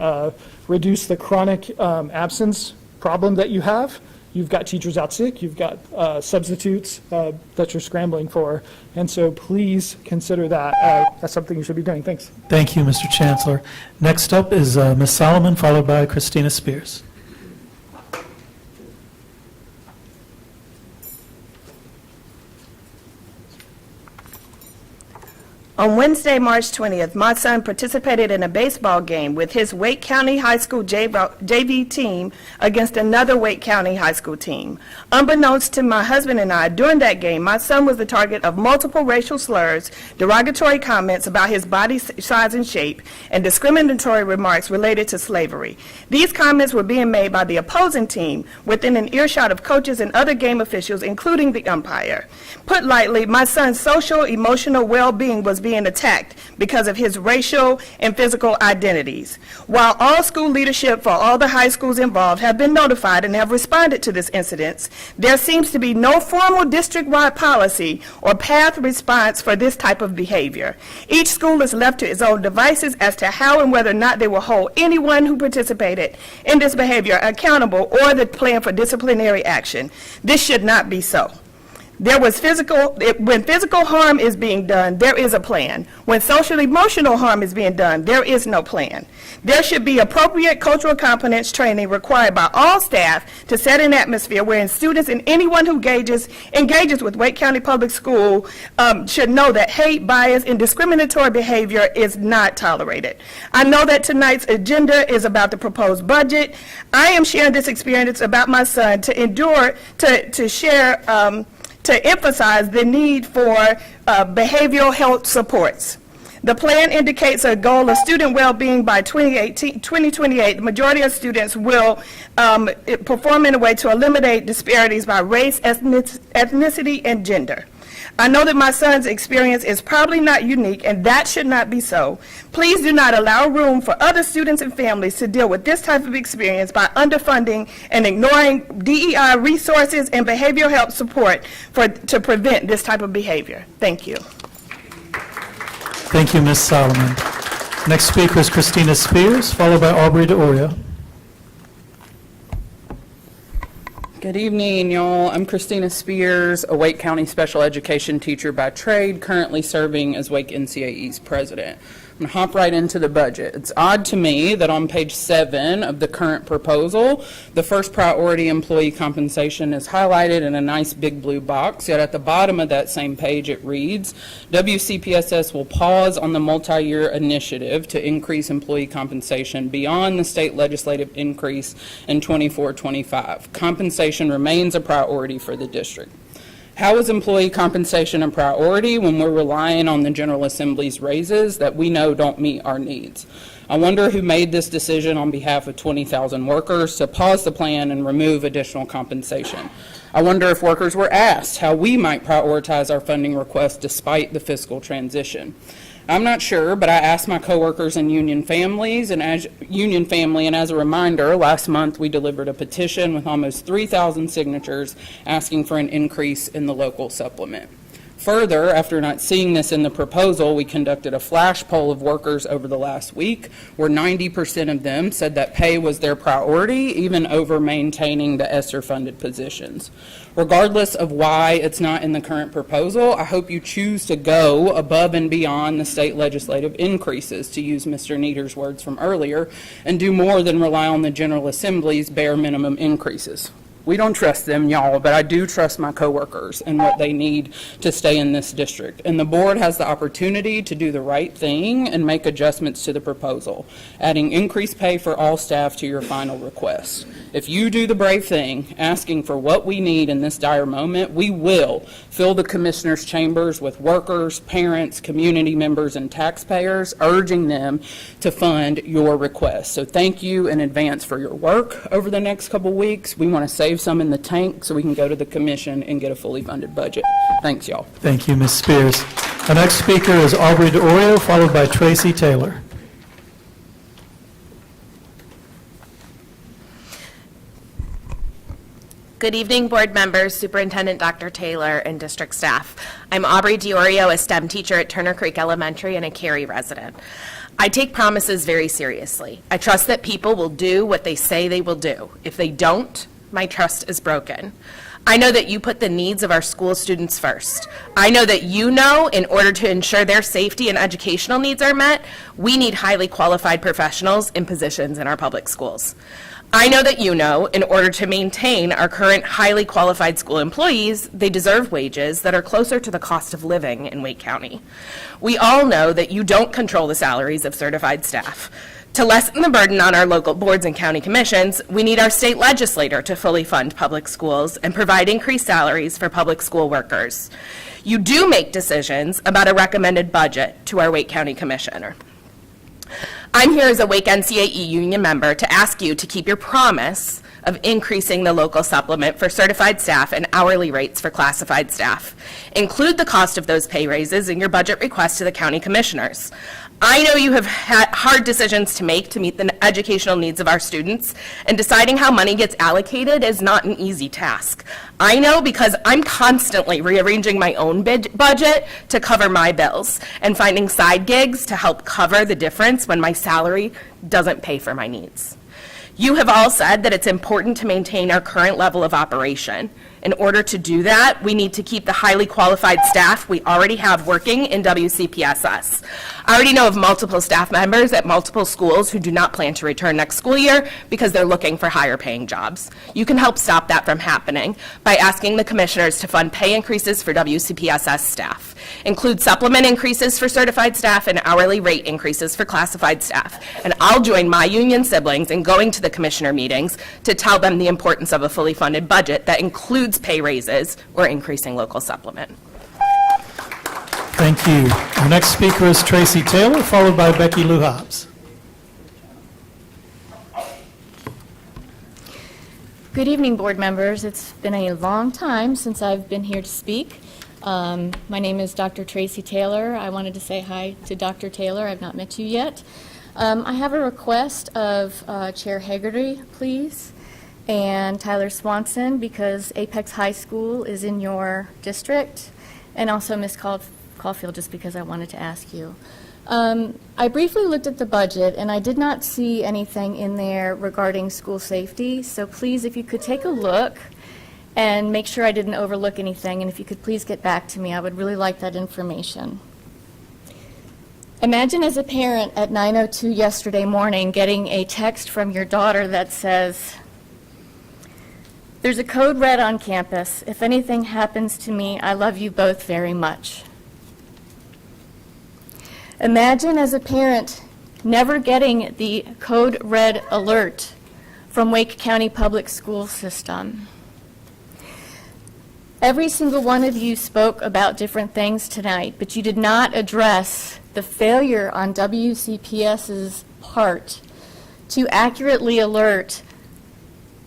reduce the chronic absence problem that you have. you've got teachers out sick, you've got substitutes that you're scrambling for, and so please consider that as something you should be doing. Thanks. Thank you, Mr. Chancellor. Next up is Ms. Solomon, followed by Christina Spears. On Wednesday, March 20th, my son participated in a baseball game with his Wake County High School JV team against another Wake County High School team. Unbeknownst to my husband and I, during that game, my son was the target of multiple racial slurs, derogatory comments about his body size and shape, and discriminatory remarks related to slavery. These comments were being made by the opposing team within an earshot of coaches and other game officials, including the umpire. Put lightly, my son's social, emotional well-being was being attacked because of his racial and physical identities. While all school leadership for all the high schools involved have been notified and have responded to this incident, there seems to be no formal district-wide policy or path response for this type of behavior. Each school is left to its own devices as to how and whether or not they will hold anyone who participated in this behavior accountable or the plan for disciplinary action. This should not be so. When physical harm is being done, there is a plan. When social emotional harm is being done, there is no plan. There should be appropriate cultural competence training required by all staff to set an atmosphere wherein students and anyone who engages with Wake County Public School should know that hate, bias, and discriminatory behavior is not tolerated. I know that tonight's agenda is about the proposed budget. I am sharing this experience about my son to emphasize the need for behavioral health supports. The plan indicates a goal of student well-being by 2028. The majority of students will perform in a way to eliminate disparities by race, ethnicity, and gender. I know that my son's experience is probably not unique, and that should not be so. Please do not allow room for other students and families to deal with this type of experience by underfunding and ignoring DEI resources and behavioral health support to prevent this type of behavior. Thank you. Thank you, Ms. Solomon. Next speaker is Christina Spears, followed by Aubrey DeOrio. Good evening, y'all. I'm Christina Spears, a Wake County special education teacher by trade, currently serving as Wake NCAE's president. I'm going to hop right into the budget. It's odd to me that on page 7 of the current proposal, the first priority employee compensation is highlighted in a nice big blue box, yet at the bottom of that same page it reads, WCPSS will pause on the multi-year initiative to increase employee compensation beyond the state legislative increase in 24-25. Compensation remains a priority for the district. How is employee compensation a priority when we're relying on the General Assembly's raises that we know don't meet our needs? I wonder who made this decision on behalf of 20,000 workers to pause the plan and remove additional compensation. I wonder if workers were asked how we might prioritize our funding requests despite the fiscal transition. I'm not sure, but I asked my coworkers and union family, and as a reminder, last month we delivered a petition with almost 3,000 signatures asking for an increase in the local supplement. Further, after not seeing this in the proposal, we conducted a flash poll of workers over the last week, where 90% of them said that pay was their priority, even over maintaining the ESSER-funded positions. Regardless of why it's not in the current proposal, I hope you choose to go above and beyond the state legislative increases, to use Mr. Nieder's words from earlier, and do more than rely on the General Assembly's bare minimum increases. We don't trust them, y'all, but I do trust my coworkers and what they need to stay in this district. And the board has the opportunity to do the right thing and make adjustments to the proposal, adding increased pay for all staff to your final request. If you do the brave thing, asking for what we need in this dire moment, we will fill the commissioners' chambers with workers, parents, community members, and taxpayers, urging them to fund your request. So thank you in advance for your work over the next couple weeks. We want to save some in the tank so we can go to the commission and get a fully funded budget. Thanks, y'all. Thank you, Ms. Spears. Our next speaker is Aubrey DeOrio, followed by Tracy Taylor. Good evening, board members, Superintendent Dr. Taylor, and district staff. I'm Aubrey DeOrio, a STEM teacher at Turner Creek Elementary and a Cary resident. I take promises very seriously. I trust that people will do what they say they will do. If they don't, my trust is broken. I know that you put the needs of our school students first. I know that you know in order to ensure their safety and educational needs are met, we need highly qualified professionals in positions in our public schools. I know that you know in order to maintain our current highly qualified school employees, they deserve wages that are closer to the cost of living in Wake County. We all know that you don't control the salaries of certified staff. To lessen the burden on our local boards and county commissions, we need our state legislator to fully fund public schools and provide increased salaries for public school workers. You do make decisions about a recommended budget to our Wake County Commissioner. I'm here as a Wake NCAE union member to ask you to keep your promise of increasing the local supplement for certified staff and hourly rates for classified staff. Include the cost of those pay raises in your budget request to the county commissioners. I know you have had hard decisions to make to meet the educational needs of our students, and deciding how money gets allocated is not an easy task. I know because I'm constantly rearranging my own budget to cover my bills and finding side gigs to help cover the difference when my salary doesn't pay for my needs. You have all said that it's important to maintain our current level of operation. In order to do that, we need to keep the highly qualified staff we already have working in WCPSS. I already know of multiple staff members at multiple schools who do not plan to return next school year because they're looking for higher paying jobs. You can help stop that from happening by asking the commissioners to fund pay increases for WCPSS staff. Include supplement increases for certified staff and hourly rate increases for classified staff. And I'll join my union siblings in going to the commissioner meetings to tell them the importance of a fully funded budget that includes pay raises or increasing local supplement. Thank you. Our next speaker is Tracy Taylor, followed by Becky Lou Hobbs. Good evening, board members. It's been a long time since I've been here to speak. My name is Dr. Tracy Taylor. I wanted to say hi to Dr. Taylor. I've not met you yet. I have a request of Chair Hagerty, please, and Tyler Swanson, because Apex High School is in your district, and also Ms. Caulfield, just because I wanted to ask you. I briefly looked at the budget, and I did not see anything in there regarding school safety, so please, if you could take a look and make sure I didn't overlook anything, and if you could please get back to me, I would really like that information. Imagine as a parent at 9:02 yesterday morning getting a text from your daughter that says, "There's a code red on campus. If anything happens to me, I love you both very much." Imagine as a parent never getting the code red alert from Wake County Public School System. Every single one of you spoke about different things tonight, but you did not address the failure on WCPS's part to accurately alert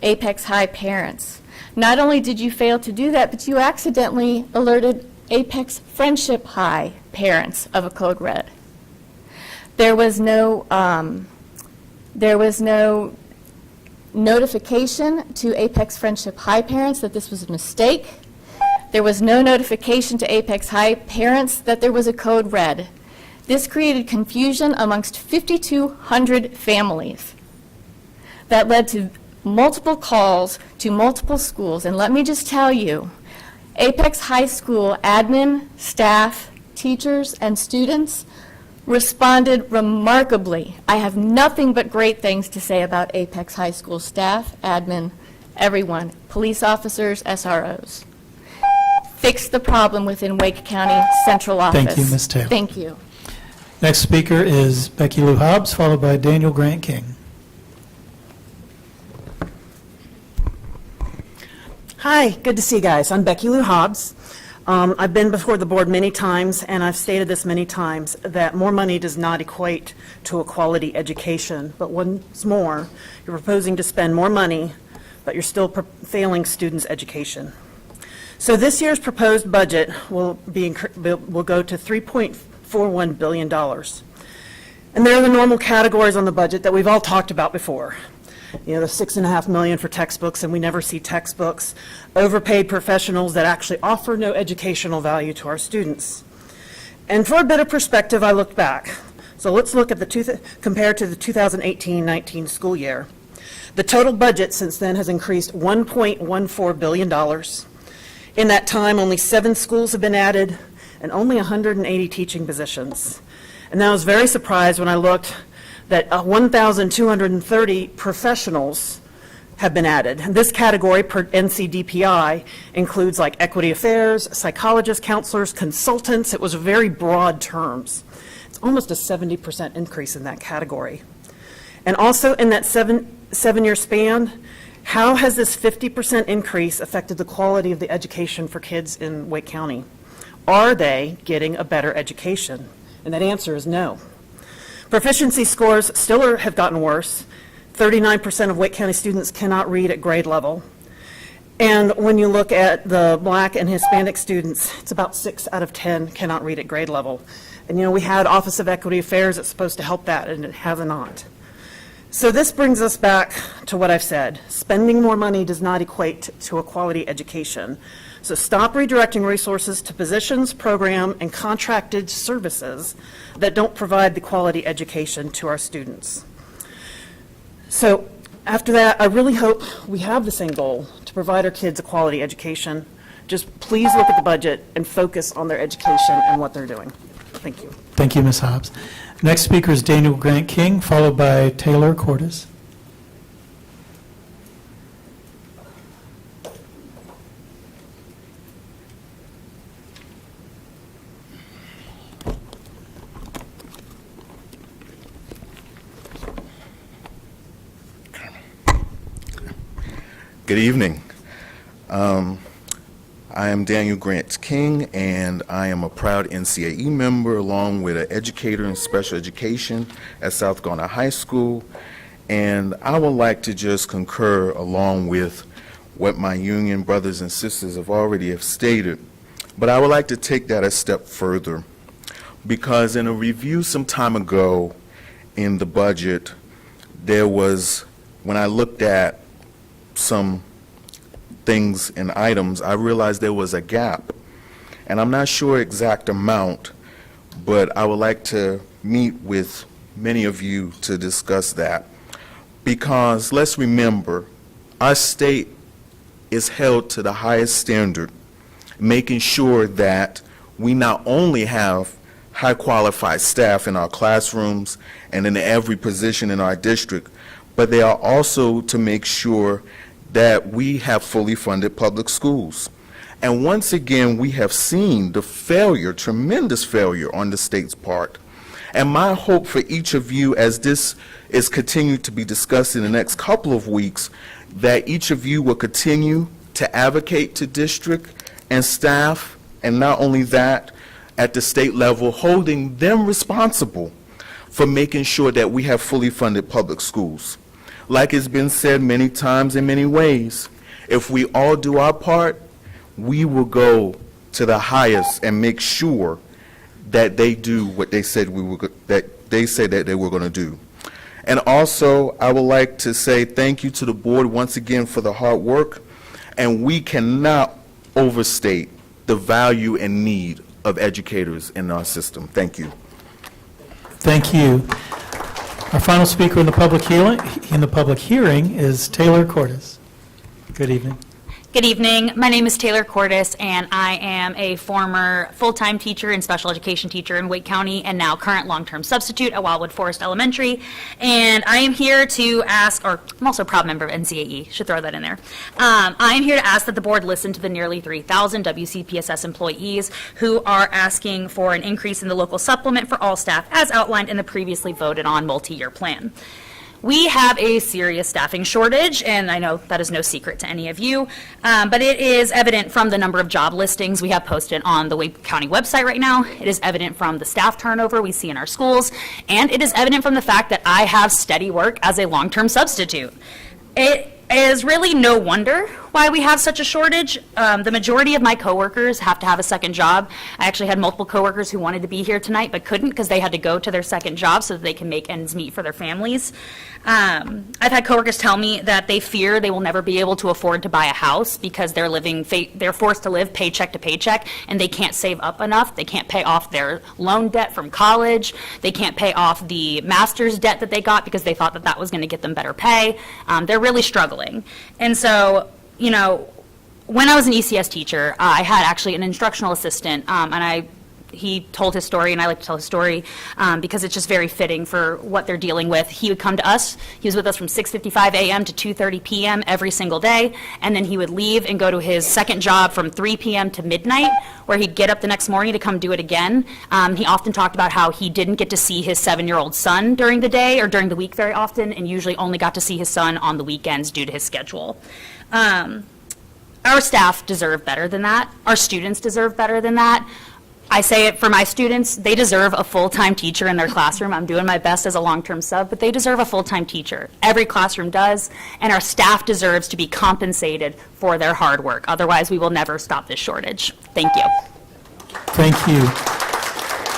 Apex High parents. Not only did you fail to do that, but you accidentally alerted Apex Friendship High parents of a code red. There was no notification to Apex Friendship High parents that this was a mistake. There was no notification to Apex High parents that there was a code red. This created confusion amongst 5,200 families that led to multiple calls to multiple schools. And let me just tell you, Apex High School admin, staff, teachers, and students responded remarkably. I have nothing but great things to say about Apex High School staff, admin, everyone, police officers, SROs. Fix the problem within Wake County Central Office. Thank you, Ms. Taylor. Thank you. Next speaker is Becky Lou Hobbs, followed by Daniel Grant King. Hi, good to see you guys. I'm Becky Lou Hobbs. I've been before the board many times, and I've stated this many times, that more money does not equate to a quality education. But once more, you're proposing to spend more money, but you're still failing students' education. So this year's proposed budget will go to $3.41 billion. And there are the normal categories on the budget that we've all talked about before. You know, the $6.5 million for textbooks, and we never see textbooks. Overpaid professionals that actually offer no educational value to our students. And for a bit of perspective, I looked back. So let's look at compared to the 2018-19 school year. The total budget since then has increased $1.14 billion. In that time, only 7 schools have been added and only 180 teaching positions. And I was very surprised when I looked that 1,230 professionals have been added. And this category per NCDPI includes like equity affairs, psychologists, counselors, consultants. It was very broad terms. It's almost a 70% increase in that category. And also in that seven-year span, how has this 50% increase affected the quality of the education for kids in Wake County? Are they getting a better education? And that answer is no. Proficiency scores still have gotten worse. 39% of Wake County students cannot read at grade level. And when you look at the Black and Hispanic students, it's about 6 out of 10 cannot read at grade level. And we had Office of Equity Affairs that's supposed to help that, and it has not. So this brings us back to what I've said. Spending more money does not equate to a quality education. So stop redirecting resources to positions, program, and contracted services that don't provide the quality education to our students. So after that, I really hope we have the same goal, to provide our kids a quality education. Just please look at the budget and focus on their education and what they're doing. Thank you. Thank you, Ms. Hobbs. Next speaker is Daniel Grant King, followed by Taylor Cordes. Good evening. I am Daniel Grant King, and I am a proud NCAE member, along with an educator in special education at South Garner High School. And I would like to just concur along with what my union brothers and sisters have already stated. But I would like to take that a step further, because in a review some time ago in the budget, there was, when I looked at some things and items, I realized there was a gap. And I'm not sure exact amount, but I would like to meet with many of you to discuss that. Because let's remember, our state is held to the highest standard, making sure that we not only have high qualified staff in our classrooms and in every position in our district, but they are also to make sure that we have fully funded public schools. And once again, we have seen the failure, tremendous failure on the state's part. And my hope for each of you, as this is continued to be discussed in the next couple of weeks, that each of you will continue to advocate to district and staff, and not only that, at the state level, holding them responsible for making sure that we have fully funded public schools. Like it's been said many times in many ways, if we all do our part, we will go to the highest and make sure that they do what they said that they were going to do. And also, I would like to say thank you to the board once again for the hard work, and we cannot overstate the value and need of educators in our system. Thank you. Thank you. Our final speaker in the public hearing is Taylor Cordes. Good evening. Good evening. My name is Taylor Cordes, and I am a former full-time teacher and special education teacher in Wake County, and now current long-term substitute at Wildwood Forest Elementary. And I am here to ask, or I'm also a proud member of NCAE, should throw that in there. I am here to ask that the board listen to the nearly 3,000 WCPSS employees who are asking for an increase in the local supplement for all staff as outlined in the previously voted on multi-year plan. We have a serious staffing shortage, and I know that is no secret to any of you, but it is evident from the number of job listings we have posted on the Wake County website right now. It is evident from the staff turnover we see in our schools, and it is evident from the fact that I have steady work as a long-term substitute. It is really no wonder why we have such a shortage. The majority of my coworkers have to have a second job. I actually had multiple coworkers who wanted to be here tonight but couldn't because they had to go to their second job so that they can make ends meet for their families. I've had coworkers tell me that they fear they will never be able to afford to buy a house because they're forced to live paycheck to paycheck and they can't save up enough. They can't pay off their loan debt from college. They can't pay off the master's debt that they got because they thought that that was going to get them better pay. They're really struggling. And so, you know, when I was an ECS teacher, I had actually an instructional assistant, and he told his story, and I like to tell his story because it's just very fitting for what they're dealing with. He would come to us. He was with us from 6:55 a.m. to 2:30 p.m. every single day, and then he would leave and go to his second job from 3 p.m. to midnight, where he'd get up the next morning to come do it again. He often talked about how he didn't get to see his 7-year-old son during the day or during the week very often, and usually only got to see his son on the weekends due to his schedule. Our staff deserve better than that. Our students deserve better than that. I say it for my students, they deserve a full-time teacher in their classroom. I'm doing my best as a long-term sub, but they deserve a full-time teacher. Every classroom does, and our staff deserves to be compensated for their hard work. Otherwise, we will never stop this shortage. Thank you. Thank you.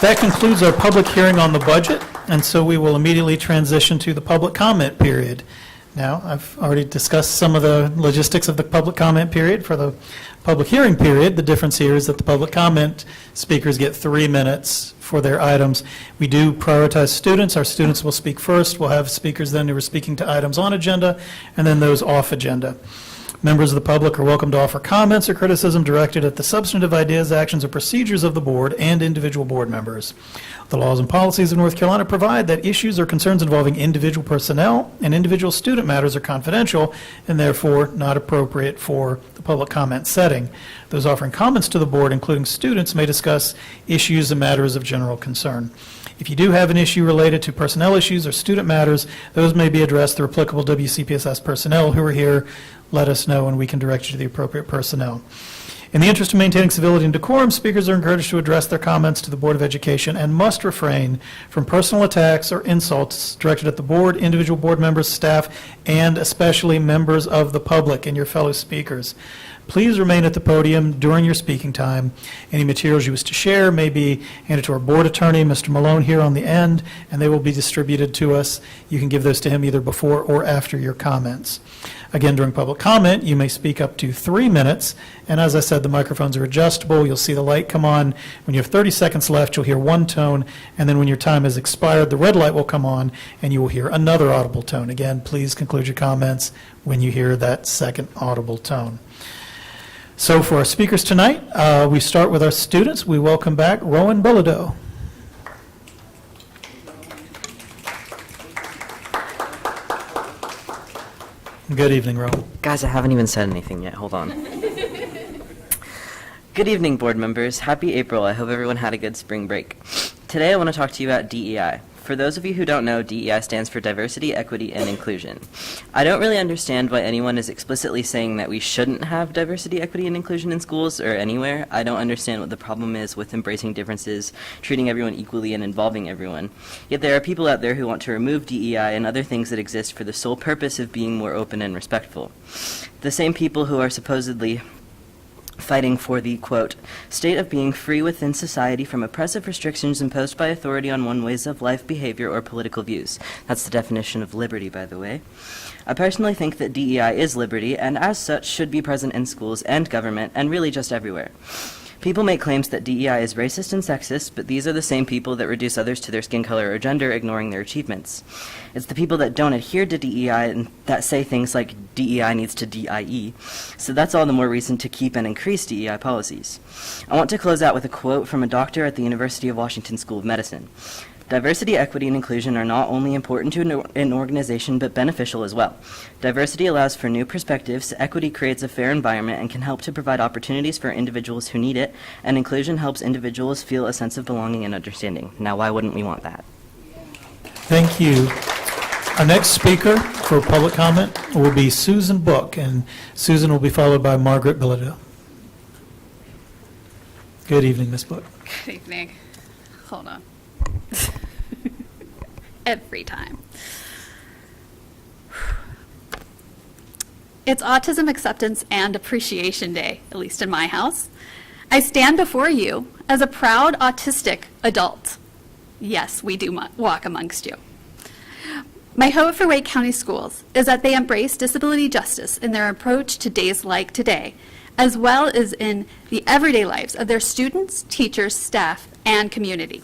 That concludes our public hearing on the budget, and so we will immediately transition to the public comment period. Now, I've already discussed some of the logistics of the public comment period. For the public hearing period, the difference here is that the public comment speakers get 3 minutes for their items. We do prioritize students. Our students will speak first. We'll have speakers then who are speaking to items on agenda, and then those off agenda. Members of the public are welcome to offer comments or criticism directed at the substantive ideas, actions, or procedures of the board and individual board members. The laws and policies of North Carolina provide that issues or concerns involving individual personnel and individual student matters are confidential and therefore not appropriate for the public comment setting. Those offering comments to the board, including students, may discuss issues and matters of general concern. If you do have an issue related to personnel issues or student matters, those may be addressed through applicable WCPSS personnel who are here. Let us know and we can direct you to the appropriate personnel. In the interest of maintaining civility and decorum, speakers are encouraged to address their comments to the Board of Education and must refrain from personal attacks or insults directed at the board, individual board members, staff, and especially members of the public and your fellow speakers. Please remain at the podium during your speaking time. Any materials you wish to share may be handed to our board attorney, Mr. Malone, here on the end, and they will be distributed to us. You can give those to him either before or after your comments. Again, during public comment, you may speak up to 3 minutes, and as I said, the microphones are adjustable. You'll see the light come on. When you have 30 seconds left, you'll hear one tone, and then when your time has expired, the red light will come on, and you will hear another audible tone. Again, please conclude your comments when you hear that second audible tone. So for our speakers tonight, we start with our students. We welcome back Rowan Bilodeau. Good evening, Rowan. Guys, I haven't even said anything yet. Hold on. Good evening, board members. Happy April. I hope everyone had a good spring break. Today I want to talk to you about DEI. For those of you who don't know, DEI stands for Diversity, Equity, and Inclusion. I don't really understand why anyone is explicitly saying that we shouldn't have diversity, equity, and inclusion in schools or anywhere. I don't understand what the problem is with embracing differences, treating everyone equally, and involving everyone. Yet there are people out there who want to remove DEI and other things that exist for the sole purpose of being more open and respectful. The same people who are supposedly fighting for the, quote, state of being free within society from oppressive restrictions imposed by authority on one ways of life, behavior, or political views. That's the definition of liberty, by the way. I personally think that DEI is liberty, and as such should be present in schools and government, and really just everywhere. People make claims that DEI is racist and sexist, but these are the same people that reduce others to their skin color or gender, ignoring their achievements. It's the people that don't adhere to DEI and that say things like DEI needs to DIE, so that's all the more reason to keep and increase DEI policies. I want to close out with a quote from a doctor at the University of Washington School of Medicine. Diversity, equity, and inclusion are not only important to an organization, but beneficial as well. Diversity allows for new perspectives, equity creates a fair environment and can help to provide opportunities for individuals who need it, and inclusion helps individuals feel a sense of belonging and understanding. Now, why wouldn't we want that? Thank you. Our next speaker for public comment will be Susan Book, and Susan will be followed by Margaret Bilodeau. Good evening, Ms. Book. Good evening. Hold on. Every time. It's Autism Acceptance and Appreciation Day, at least in my house. I stand before you as a proud autistic adult. Yes, we do walk amongst you. My hope for Wake County Schools is that they embrace disability justice in their approach to days like today, as well as in the everyday lives of their students, teachers, staff, and community.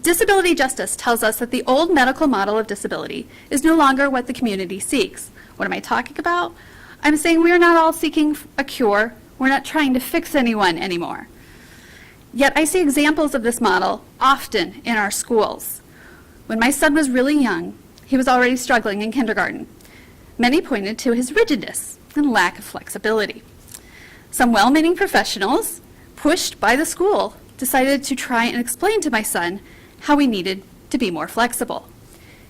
Disability justice tells us that the old medical model of disability is no longer what the community seeks. What am I talking about? I'm saying we are not all seeking a cure. We're not trying to fix anyone anymore. Yet I see examples of this model often in our schools. When my son was really young, he was already struggling in kindergarten. Many pointed to his rigidness and lack of flexibility. Some well-meaning professionals, pushed by the school, decided to try and explain to my son how we needed to be more flexible.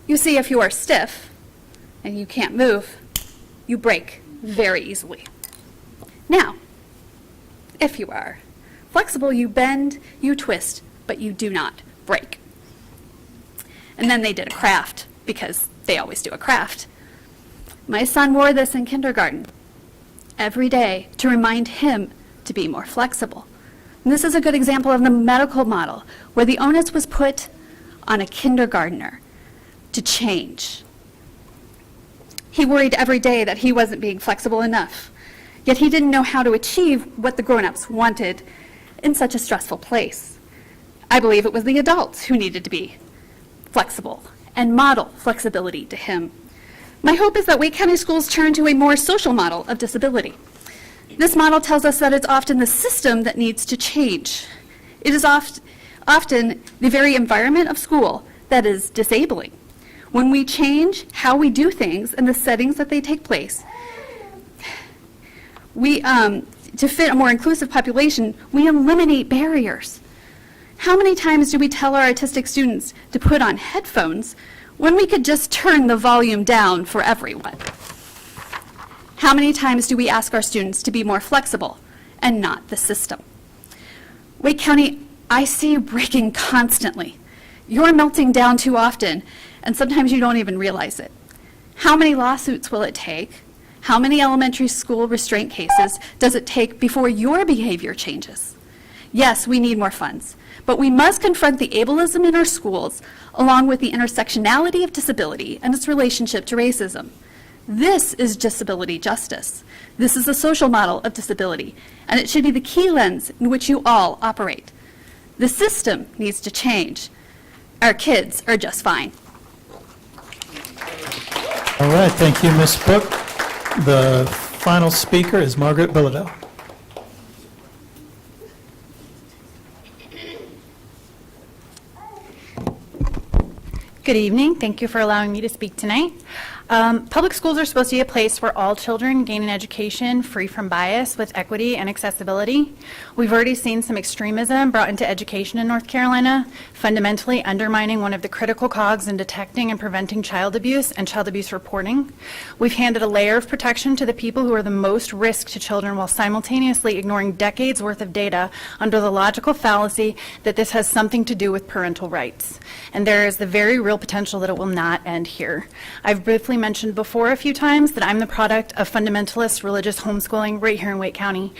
You see, if you are stiff and you can't move, you break very easily. Now, if you are flexible, you bend, you twist, but you do not break. And then they did a craft, because they always do a craft. My son wore this in kindergarten every day to remind him to be more flexible. And this is a good example of the medical model, where the onus was put on a kindergartner to change. He worried every day that he wasn't being flexible enough, yet he didn't know how to achieve what the grown-ups wanted in such a stressful place. I believe it was the adults who needed to be flexible and model flexibility to him. My hope is that Wake County Schools turn to a more social model of disability. This model tells us that it's often the system that needs to change. It is often the very environment of school that is disabling. When we change how we do things and the settings that they take place, to fit a more inclusive population, we eliminate barriers. How many times do we tell our autistic students to put on headphones when we could just turn the volume down for everyone? How many times do we ask our students to be more flexible and not the system? Wake County, I see you breaking constantly. You're melting down too often, and sometimes you don't even realize it. How many lawsuits will it take? How many elementary school restraint cases does it take before your behavior changes? Yes, we need more funds, but we must confront the ableism in our schools along with the intersectionality of disability and its relationship to racism. This is disability justice. This is the social model of disability, and it should be the key lens in which you all operate. The system needs to change. Our kids are just fine. All right, thank you, Ms. Book. The final speaker is Margaret Bilodeau. Good evening. Thank you for allowing me to speak tonight. Public schools are supposed to be a place where all children gain an education free from bias with equity and accessibility. We've already seen some extremism brought into education in North Carolina, fundamentally undermining one of the critical cogs in detecting and preventing child abuse and child abuse reporting. We've handed a layer of protection to the people who are the most risk to children while simultaneously ignoring decades worth of data under the logical fallacy that this has something to do with parental rights. And there is the very real potential that it will not end here. I've briefly mentioned before a few times that I'm the product of fundamentalist religious homeschooling right here in Wake County.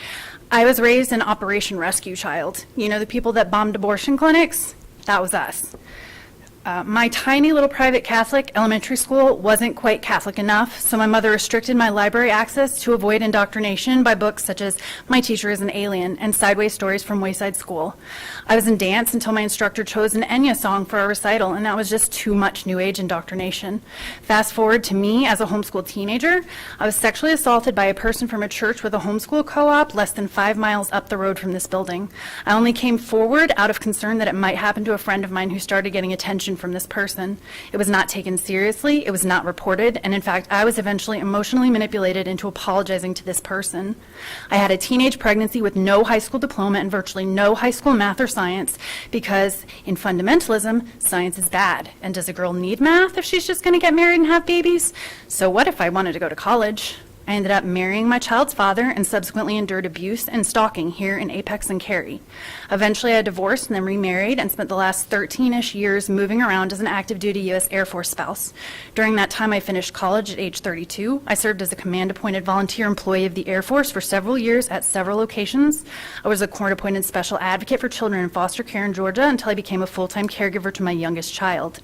I was raised an Operation Rescue Child. You know, the people that bombed abortion clinics? That was us. My tiny little private Catholic elementary school wasn't quite Catholic enough, so my mother restricted my library access to avoid indoctrination by books such as My Teacher is an Alien and Sideways Stories from Wayside School. I was in dance until my instructor chose an Enya song for a recital, and that was just too much New Age indoctrination. Fast forward to me as a homeschool teenager. I was sexually assaulted by a person from a church with a homeschool co-op less than 5 miles up the road from this building. I only came forward out of concern that it might happen to a friend of mine who started getting attention from this person. It was not taken seriously, it was not reported, and in fact, I was eventually emotionally manipulated into apologizing to this person. I had a teenage pregnancy with no high school diploma and virtually no high school math or science because in fundamentalism, science is bad. And does a girl need math if she's just going to get married and have babies? So what if I wanted to go to college? I ended up marrying my child's father and subsequently endured abuse and stalking here in Apex and Cary. Eventually, I divorced and then remarried and spent the last 13-ish years moving around as an active duty U.S. Air Force spouse. During that time, I finished college at age 32. I served as a command-appointed volunteer employee of the Air Force for several years at several locations. I was a court-appointed special advocate for children in foster care in Georgia until I became a full-time caregiver to my youngest child.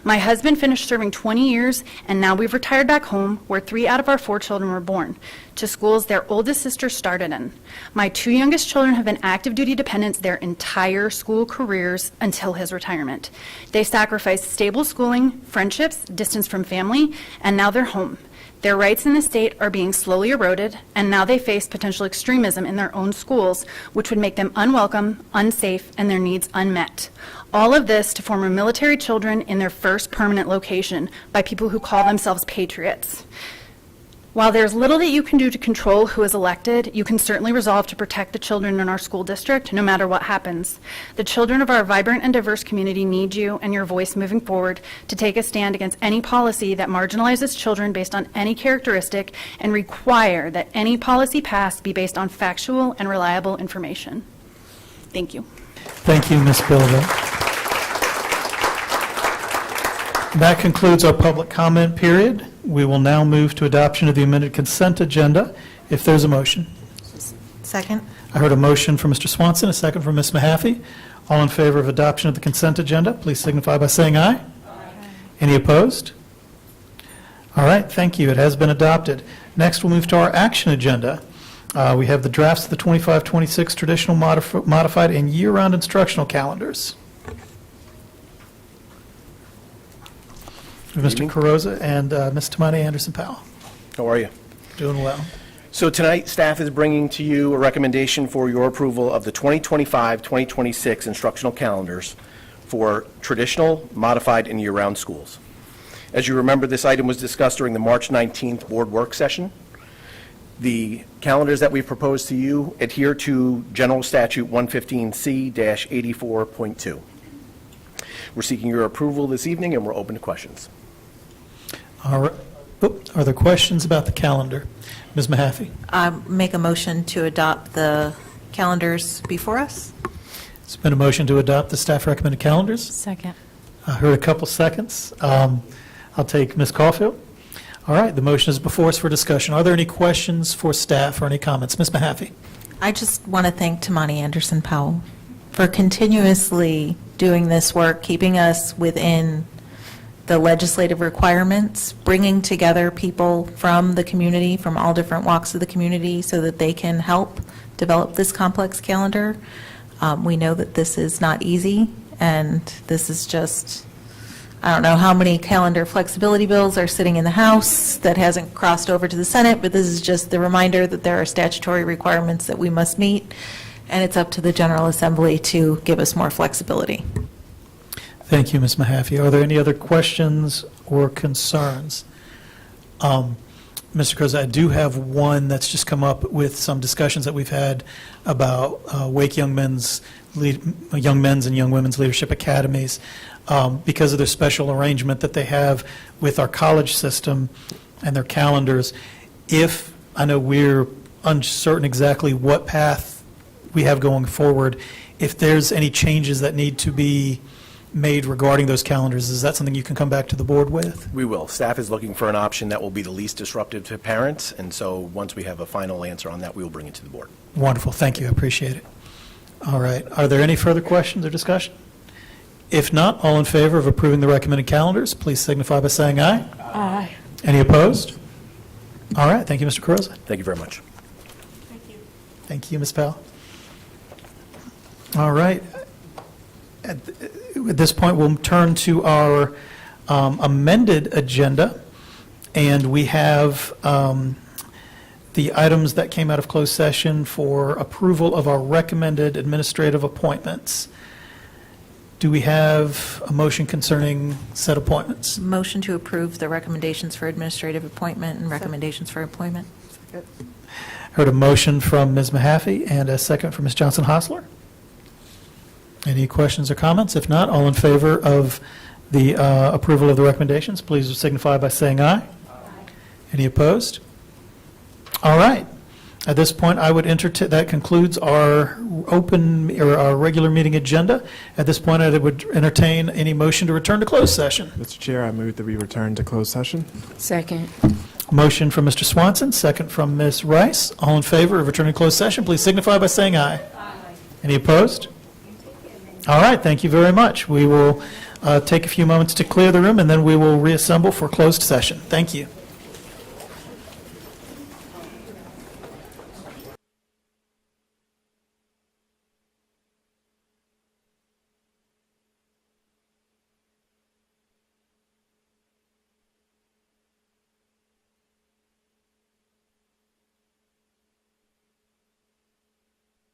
My husband finished serving 20 years, and now we've retired back home, where 3 out of our 4 children were born, to schools their oldest sister started in. My 2 youngest children have been active duty dependents their entire school careers until his retirement. They sacrificed stable schooling, friendships, distance from family, and now they're home. Their rights in the state are being slowly eroded, and now they face potential extremism in their own schools, which would make them unwelcome, unsafe, and their needs unmet. All of this to former military children in their first permanent location by people who call themselves patriots. While there's little that you can do to control who is elected, you can certainly resolve to protect the children in our school district, no matter what happens. The children of our vibrant and diverse community need you and your voice moving forward to take a stand against any policy that marginalizes children based on any characteristic and require that any policy passed be based on factual and reliable information. Thank you. Thank you, Ms. Bilva. That concludes our public comment period. We will now move to adoption of the amended consent agenda, if there's a motion. Second. I heard a motion from Mr. Swanson, a second from Ms. Mahaffey. All in favor of adoption of the consent agenda, please signify by saying aye. Aye. Any opposed? All right, thank you. It has been adopted. Next, we'll move to our action agenda. We have the drafts of the 25-26 traditional, modified, and year-round instructional calendars. Mr. Carrozza and Ms. Tamani Anderson-Powell. How are you? Doing well. So tonight, staff is bringing to you a recommendation for your approval of the 2025-2026 instructional calendars for traditional, modified, and year-round schools. As you remember, this item was discussed during the March 19th board work session. The calendars that we've proposed to you adhere to General Statute 115C-84.2. We're seeking your approval this evening, and we're open to questions. All right. Are there questions about the calendar? Ms. Mahaffey? Make a motion to adopt the calendars before us. It's been a motion to adopt the staff recommended calendars. Second. I heard a couple seconds. I'll take Ms. Caulfield. All right, the motion is before us for discussion. Are there any questions for staff or any comments? Ms. Mahaffey? I just want to thank Tamani Anderson-Powell for continuously doing this work, keeping us within the legislative requirements, bringing together people from the community, from all different walks of the community, so that they can help develop this complex calendar. We know that this is not easy, and this is just, I don't know how many calendar flexibility bills are sitting in the House that hasn't crossed over to the Senate, but this is just the reminder that there are statutory requirements that we must meet, and it's up to the General Assembly to give us more flexibility. Thank you, Ms. Mahaffey. Are there any other questions or concerns? Mr. Cruz, I do have one that's just come up with some discussions that we've had about Wake Young Men's and Young Women's Leadership Academies because of their special arrangement that they have with our college system and their calendars. If, I know we're uncertain exactly what path we have going forward, if there's any changes that need to be made regarding those calendars, is that something you can come back to the board with? We will. Staff is looking for an option that will be the least disruptive to parents, and so once we have a final answer on that, we will bring it to the board. Wonderful. Thank you. I appreciate it. All right. Are there any further questions or discussion? If not, all in favor of approving the recommended calendars, please signify by saying aye. Aye. Any opposed? All right. Thank you, Mr. Carrozza. Thank you very much. Thank you, Ms. Powell. All right. At this point, we'll turn to our amended agenda, and we have the items that came out of closed session for approval of our recommended administrative appointments. Do we have a motion concerning said appointments? Motion to approve the recommendations for administrative appointment and recommendations for employment. Heard a motion from Ms. Mahaffey and a second from Ms. Johnson-Hostler. Any questions or comments? If not, all in favor of the approval of the recommendations, please signify by saying aye. Aye. Any opposed? All right. At this point, I would that concludes our open, or our regular meeting agenda. At this point, I would entertain any motion to return to closed session. Mr. Chair, I move that we return to closed session. Second. Motion from Mr. Swanson, second from Ms. Rice. All in favor of returning to closed session, please signify by saying aye. Aye. Any opposed? All right, thank you very much. We will take a few moments to clear the room, and then we will reassemble for closed session. Thank you.